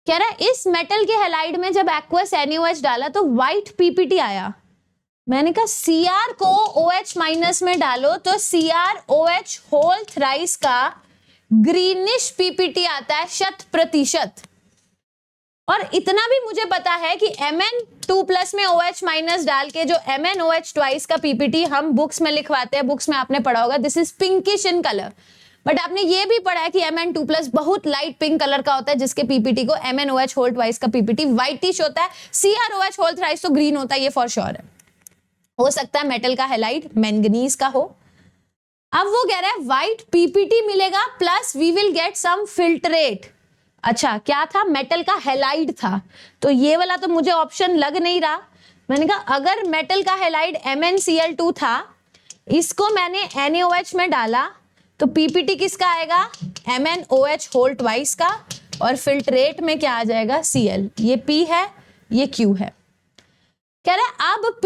कह रहा है इस मेटल के हैलाइड में जब एक्वस NaOH डाला तो व्हाइट पीपीटी आया। मैंने कहा Cr को OH माइनस में डालो तो CrOH होल थ्राइस का ग्रीनिश पीपीटी आता है 100%। और इतना भी मुझे पता है कि Mn2+ में OH माइनस डाल के जो MnOH ट्वाइस का पीपीटी हम बुक्स में लिखवाते हैं, बुक्स में आपने पढ़ा होगा, this is pinkish in colour. But आपने ये भी पढ़ा है कि Mn2+ बहुत लाइट पिंक कलर का होता है, जिसके पीपीटी को MnOH होल ट्वाइस का पीपीटी व्हाइटिश होता है। CrOH होल थ्राइस तो ग्रीन होता है, ये फॉर श्योर है। हो सकता है मेटल का हैलाइड मैंगनीज का हो। अब वो कह रहा है व्हाइट पीपीटी मिलेगा plus we will get some filtrate. अच्छा, क्या था? मेटल का हैलाइड था, तो ये वाला तो मुझे ऑप्शन लग नहीं रहा। मैंने कहा अगर मेटल का हैलाइड MnCl2 था, इसको मैंने NaOH में डाला तो पीपीटी किसका आएगा? MnOH होल ट्वाइस का, और फिल्ट्रेट में क्या आ जाएगा? Cl। ये P है, ये Q है। कह रहा है अब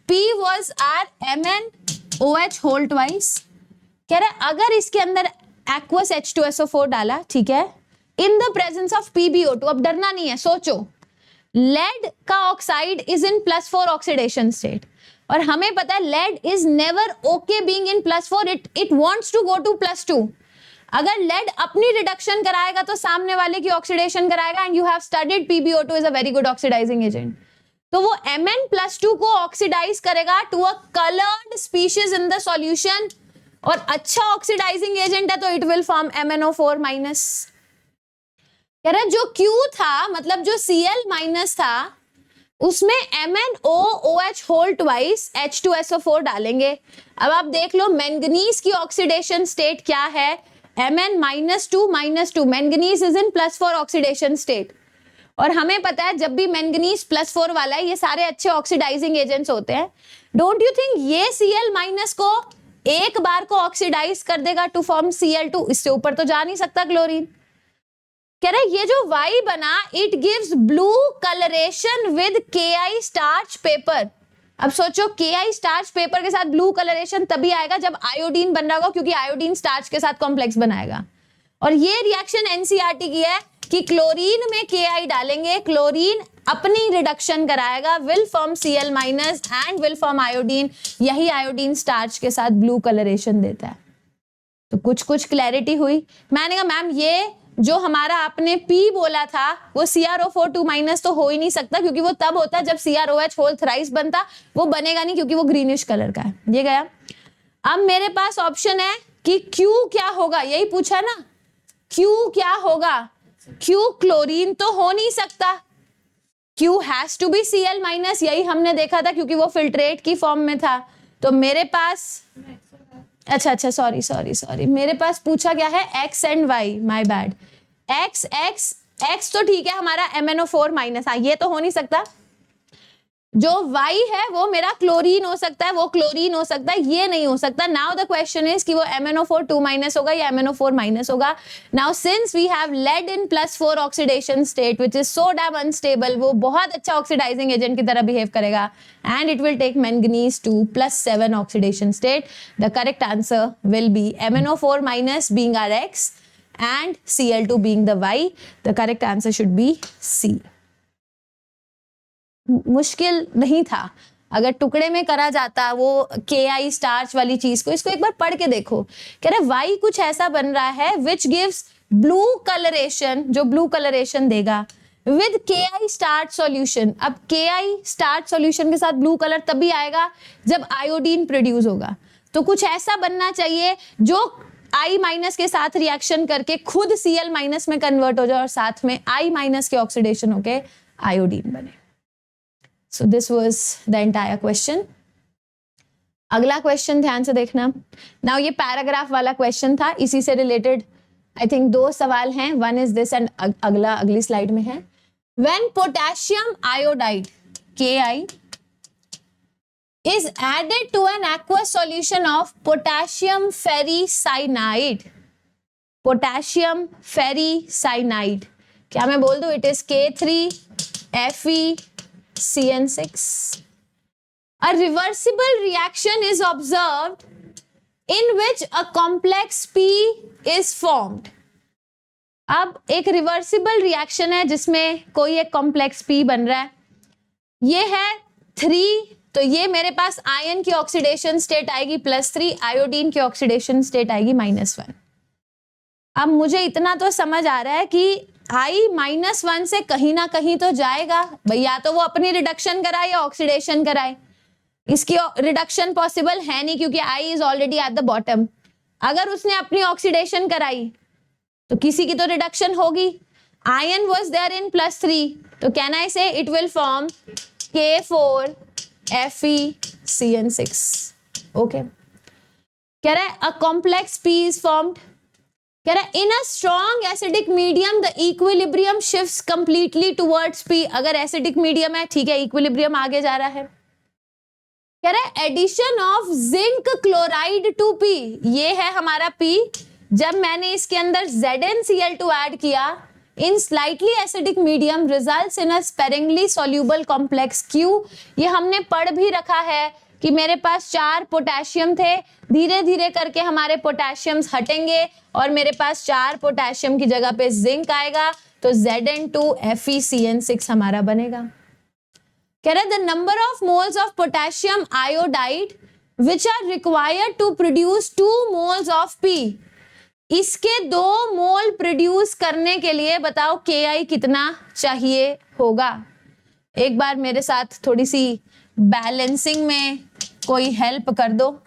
P was our MnOH whole twice. कह रहा है अगर इसके अंदर एक्वस H2SO4 डाला, ठीक है, in the presence of PbO2, अब डरना नहीं है, सोचो, लेड का oxide is in +4 oxidation state, और हमें पता है lead is never okay being in +4, it wants to go to +2। अगर लेड अपनी रिडक्शन कराएगा तो सामने वाले की ऑक्सीडेशन कराएगा, and you have studied PbO2 is a very good oxidising agent. तो वो Mn+2 को ऑक्सीडाइज करेगा to a coloured species in the solution, और अच्छा ऑक्सीडाइजिंग एजेंट है तो इट विल फॉर्म MnO4-। कह रहा है जो Q था, मतलब जो Cl- था, उसमें MnOOH होल ट्वाइस H2SO4 डालेंगे। अब आप देख लो मैंगनीज की ऑक्सीडेशन स्टेट क्या है? Mn-2 manganese is in +4 oxidation state, और हमें पता है जब भी मैंगनीज +4 वाला है, ये सारे अच्छे ऑक्सीडाइजिंग एजेंट्स होते हैं। डोंट यू थिंक ये Cl- को एक बार को ऑक्सीडाइज कर देगा टू फॉर्म Cl2? इससे ऊपर तो जा नहीं सकता क्लोरीन। कह रहे ये जो Y बना, it gives blue colouration with Ki starch paper. अब सोचो Ki स्टार्च पेपर के साथ ब्लू कलरेशन तभी आएगा जब आयोडीन बन रहा होगा, क्योंकि आयोडीन स्टार्च के साथ कॉम्प्लेक्स बनाएगा। और ये रिएक्शन NCERT की है कि क्लोरीन में Ki डालेंगे, क्लोरीन अपनी रिडक्शन कराएगा, will form Cl- and will form iodine. यही आयोडीन स्टार्च के साथ ब्लू कलरेशन देता है। तो कुछ क्लैरिटी हुई। मैंने कहा मैम ये जो हमारा आपने P बोला था वो CrO4 2- तो हो ही नहीं सकता, क्योंकि वो तब होता जब CrOH होल थ्राइस बनता, वो बनेगा नहीं क्योंकि वो ग्रीनिश कलर का है। ये गया। अब मेरे पास ऑप्शन है कि Q क्या होगा, यही पूछा ना, Q क्या होगा? Q क्लोरीन तो हो नहीं सकता, Q has to be Cl-, यही हमने देखा था क्योंकि वो फिल्ट्रेट की फॉर्म में था। तो मेरे पास अच्छा सॉरी मेरे पास पूछा क्या है? X and Y, my bad. X तो ठीक है हमारा MnO4-, हाँ ये तो हो नहीं सकता। जो Y है वो मेरा क्लोरीन हो सकता है, वो क्लोरीन हो सकता है, ये नहीं हो सकता। नाउ द क्वेश्चन इज कि वो MnO4-2- होगा या MnO4- होगा। Now since we have lead in +4 oxidation state which is so damn unstable, वो बहुत अच्छा ऑक्सीडाइजिंग एजेंट की तरह बिहेव करेगा, and it will take manganese to +7 oxidation state. The correct answer will be MnO4- being our X and Cl2 being the Y. The correct answer should be C. मुश्किल नहीं था, अगर टुकड़े में करा जाता वो Ki स्टार्च वाली चीज को। इसको एक बार पढ़ के देखो। कह रहे Y कुछ ऐसा बन रहा है विच गिव्स ब्लू कलरेशन, जो ब्लू कलरेशन देगा विद Ki स्टार्च सॉल्यूशन। अब Ki स्टार्च सॉल्यूशन के साथ ब्लू कलर तभी आएगा जब आयोडीन प्रोड्यूस होगा। तो कुछ ऐसा बनना चाहिए जो I- के साथ रिएक्शन करके खुद Cl- में कन्वर्ट हो जाए और साथ में I- के ऑक्सीडेशन होके आयोडीन बने। So this was the entire question. अगला क्वेश्चन ध्यान से देखना। नाउ ये पैराग्राफ वाला क्वेश्चन था, इसी से रिलेटेड आई थिंक 2 सवाल हैं। वन इज दिस एंड अगला अगली स्लाइड में है। When potassium iodide Ki is added to an aqueous solution of potassium ferricyanide, potassium ferricyanide, क्या मैं बोल दूं? It is K3FeCN6. A reversible reaction is observed in which a complex P is formed. अब एक reversible reaction है जिसमें कोई एक कॉम्प्लेक्स पी बन रहा है, ये है 3, तो ये मेरे पास आयन की ऑक्सीडेशन स्टेट आएगी +3, आयोडीन की ऑक्सीडेशन स्टेट आएगी -1। अब मुझे इतना तो समझ आ रहा है कि I -1 से कहीं ना कहीं तो जाएगा भाई, या तो वो अपनी रिडक्शन कराए या ऑक्सीडेशन कराए। इसकी रिडक्शन पॉसिबल है नहीं क्योंकि I is already at the bottom. अगर उसने अपनी ऑक्सीडेशन कराई तो किसी की तो रिडक्शन होगी। आयन वॉज देयर इन +3, तो कैन आई से it will form K4FeCN6। Okay, कह रहा है a complex P is formed, कह रहा है in a strong acidic medium the equilibrium shifts completely towards P. अगर एसिडिक मीडियम है ठीक है, इक्विलिब्रियम आगे जा रहा है। कह रहा है addition of zinc chloride to P, ये है हमारा पी। जब मैंने इसके अंदर ZnCl2 ऐड किया in slightly acidic medium results in a sparingly soluble complex Q। ये हमने पढ़ भी रखा है कि मेरे पास 4 पोटेशियम थे, धीरे धीरे करके हमारे पोटेशियम्स हटेंगे और मेरे पास 4 पोटेशियम की जगह पे जिंक आएगा, तो Zn2FeCN6 हमारा बनेगा। कह रहे the number of moles of potassium iodide which are required to produce 2 moles of P। इसके 2 मोल प्रोड्यूस करने के लिए बताओ Ki कितना चाहिए होगा। एक बार मेरे साथ थोड़ी सी बैलेंसिंग में कोई हेल्प कर दो।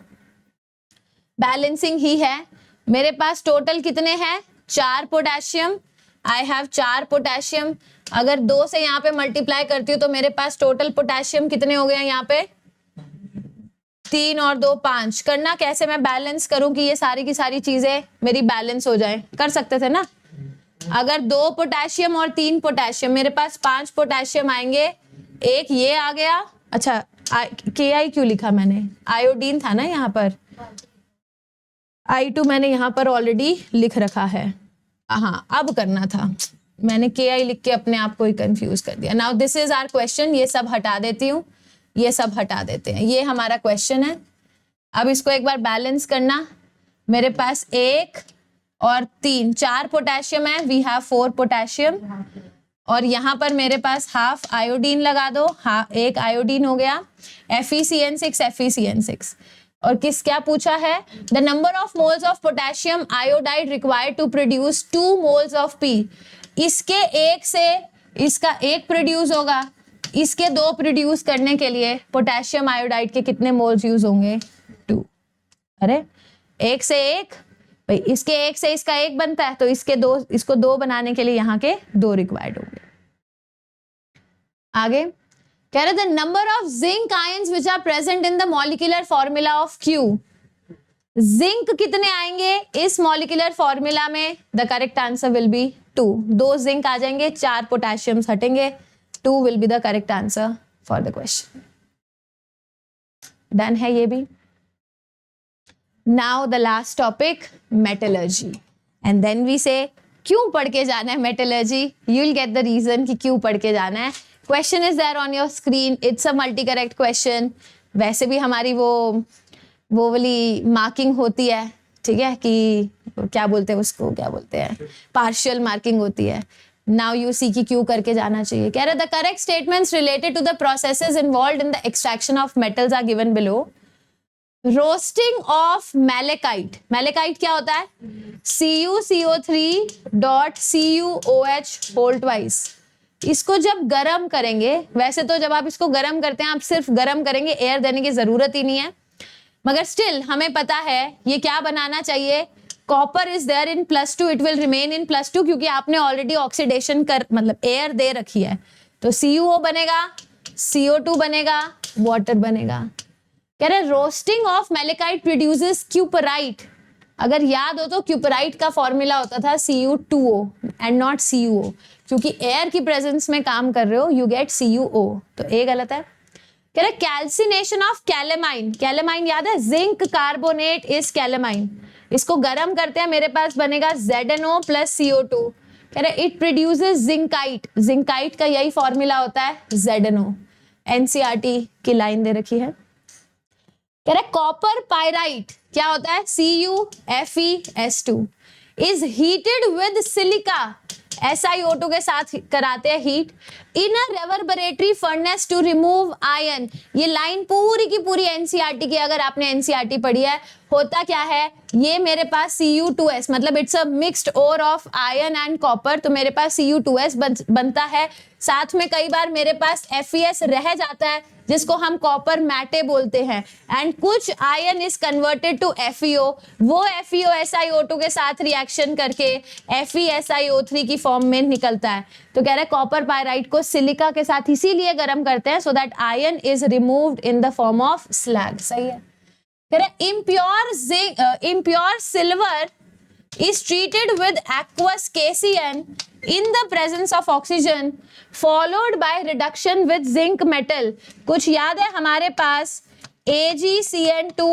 बैलेंसिंग ही है, मेरे पास टोटल कितने हैं 4 पोटेशियम। आई हैव 4 पोटेशियम, अगर 2 से यहाँ पे मल्टीप्लाई करती हूँ तो मेरे पास टोटल पोटेशियम कितने हो गए हैं यहाँ पे 3 और 2 5। करना कैसे, मैं बैलेंस करूं कि ये सारी की सारी चीजें मेरी बैलेंस हो जाए, कर सकते थे ना। अगर 2 पोटेशियम और 3 पोटेशियम, मेरे पास 5 पोटेशियम आएंगे, एक ये आ गया। अच्छा Ki क्यों लिखा मैंने, आयोडीन था ना यहाँ पर, I2 मैंने यहाँ पर ऑलरेडी लिख रखा है। हाँ अब करना था, मैंने Ki लिख के अपने आप को ही कंफ्यूज कर दिया। Now this is our question, ये सब हटा देती हूँ, ये सब हटा देते हैं, ये हमारा क्वेश्चन है। अब इसको एक बार बैलेंस करना, मेरे पास 1 और 3 4 पोटेशियम है, वी हैव 4 पोटेशियम, और यहाँ पर मेरे पास हाफ आयोडीन लगा दो, एक आयोडीन हो गया, FeCN6 और क्या पूछा है, the number of moles of potassium iodide required to produce 2 moles of P। इसके 1 से इसका 1 प्रोड्यूस होगा, इसके 2 प्रोड्यूस करने के लिए पोटेशियम आयोडाइड के कितने मोल्स यूज होंगे 2। अरे 1 से 1 भाई, इसके 1 से इसका 1 बनता है, तो इसके 2, इसको 2 बनाने के लिए यहाँ के 2 रिक्वायर्ड होंगे। आगे कह रहे the number of zinc ions which are present in the molecular formula of Q। Zinc कितने आएंगे इस मॉलिक्यूलर फॉर्मूला में, the correct answer will be 2। 2 zinc आ जाएंगे, 4 पोटेशियम्स हटेंगे, 2 will be the correct answer for the question. Done है ये भी। Now the last topic, metallurgy, and then we say क्यों पढ़ के जाना है metallurgy? You'll get the reason कि क्यों पढ़ के जाना है। Question is there on your screen. It's a multi correct question. वैसे भी हमारी वो वाली मार्किंग होती है, ठीक है, कि क्या बोलते हैं उसको, क्या बोलते हैं, पार्शियल मार्किंग होती है। नाउ यू सी की क्यों करके जाना चाहिए। कह रहे the correct statements related to the processes involved in the extraction of metals are given below. Roasting of malachite, malachite क्या होता है, CuCO3.CuOH होल ट्वाइस। इसको जब गरम करेंगे, वैसे तो जब आप इसको गरम करते हैं आप सिर्फ गरम करेंगे, एयर देने की जरूरत ही नहीं है, मगर स्टिल हमें पता है ये क्या बनाना चाहिए, copper is there in +2, it will remain in +2 क्योंकि आपने ऑलरेडी ऑक्सीडेशन कर मतलब एयर दे रखी है, तो CuO बनेगा, CO2 बनेगा, वाटर बनेगा। कह रहे roasting of malachite produces cuprite. अगर याद हो तो क्यूपराइट का फॉर्मूला होता था Cu2O एंड नॉट CuO, क्योंकि एयर की प्रेजेंस में काम कर रहे हो यू गेट CuO, तो ए गलत है। कह रहे कैल्सिनेशन ऑफ कैलेमाइन, कैलेमाइन याद है, जिंक कार्बोनेट इज कैलेमाइन। इसको गर्म करते हैं, मेरे पास बनेगा ZnO + CO2। कह रहे इट प्रोड्यूसेस जिंकाइट, जिंकाइट का यही फॉर्मूला होता है ZnO। NCERT की लाइन दे रखी है। कह रहे कॉपर पायराइट क्या होता है, CuFeS2। Is heated with silica, SiO2 के साथ कराते हैं heat, in a reverberatory furnace to remove iron. ये लाइन पूरी की पूरी एनसीईआरटी की, अगर आपने एनसीईआरटी पढ़ी है, होता क्या है, ये मेरे पास Cu2s, मतलब it's a mixed ore of iron and copper, तो मेरे पास Cu2s बनता है। साथ में कई बार मेरे पास FeS रह जाता है, जिसको हम कॉपर मैटे बोलते हैं, एंड कुछ iron is converted to FeO, वो FeO SiO2 के साथ रिएक्शन करके FeSiO3 की फॉर्म में निकलता है। तो कह रहे हैं कॉपर पायराइट को सिलिका के साथ इसीलिए गर्म करते हैं, so that ion is removed in the form of slag. सही है। impure silver is treated with aqueous KCN in the presence of oxygen followed by reduction with zinc metal। कुछ याद है हमारे पास AgCN2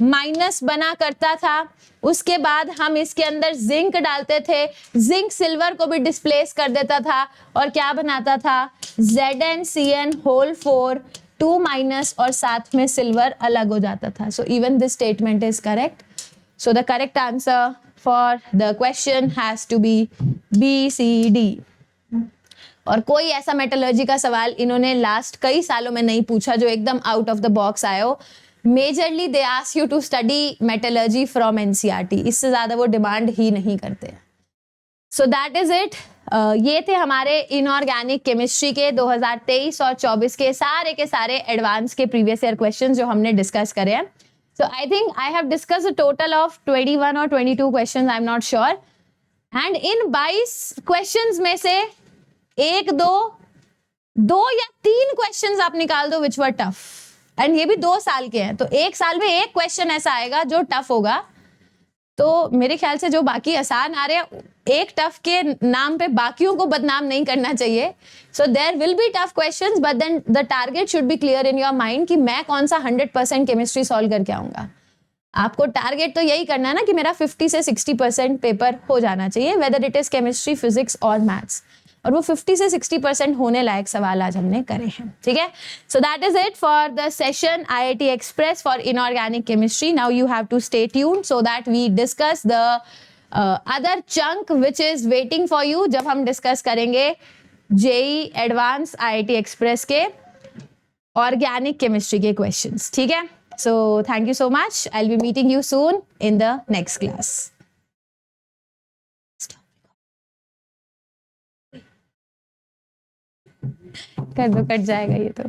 माइनस बना करता था, उसके बाद हम इसके अंदर जिंक डालते थे, जिंक सिल्वर को भी डिस्प्लेस कर देता था और क्या बनाता था, ZnCN4 2 माइनस, और साथ में सिल्वर अलग हो जाता था। So even this statement is correct. So the correct answer for the question has to be BCD। और कोई ऐसा मेटलर्जी का सवाल इन्होंने लास्ट कई सालों में नहीं पूछा जो एकदम आउट ऑफ द बॉक्स आए हो। Majorly they ask you to study metallurgy from NCERT, इससे ज्यादा वो डिमांड ही नहीं करते। So that is it. ये थे हमारे इनऑर्गेनिक केमिस्ट्री के 2023 और 24 के सारे एडवांस के प्रीवियस ईयर क्वेश्चंस जो हमने डिस्कस करे हैं। So I think I have discuss a total of 21 और 22 questions, I am not sure, and in 22 questions में से एक दो या 3 क्वेश्चंस आप निकाल दो विच वर टफ, एंड ये भी 2 साल के हैं, तो एक साल में एक क्वेश्चन ऐसा आएगा जो टफ होगा। तो मेरे ख्याल से जो बाकी आसान आ रहे हैं, एक टफ के नाम पे बाकियों को बदनाम नहीं करना चाहिए। So there will be tough questions, but then the target should be clear in your mind कि मैं कौन सा 100% केमिस्ट्री सॉल्व करके आऊंगा। आपको टारगेट तो यही करना है ना कि मेरा 50 से 60% पेपर हो जाना चाहिए, whether it is chemistry, physics और मैथ्स, और वो 50 से 60% होने लायक सवाल आज हमने करे हैं। ठीक है, so that is it for the session IIT express for inorganic chemistry. Now you have to stay tuned so that we discuss the other chunk which is waiting for you, जब हम डिस्कस करेंगे JEE advance IIT express के organic chemistry के questions. ठीक है, so thank you so much, I will be meeting you soon in the next class. कर दो, cut जाएगा ये तो।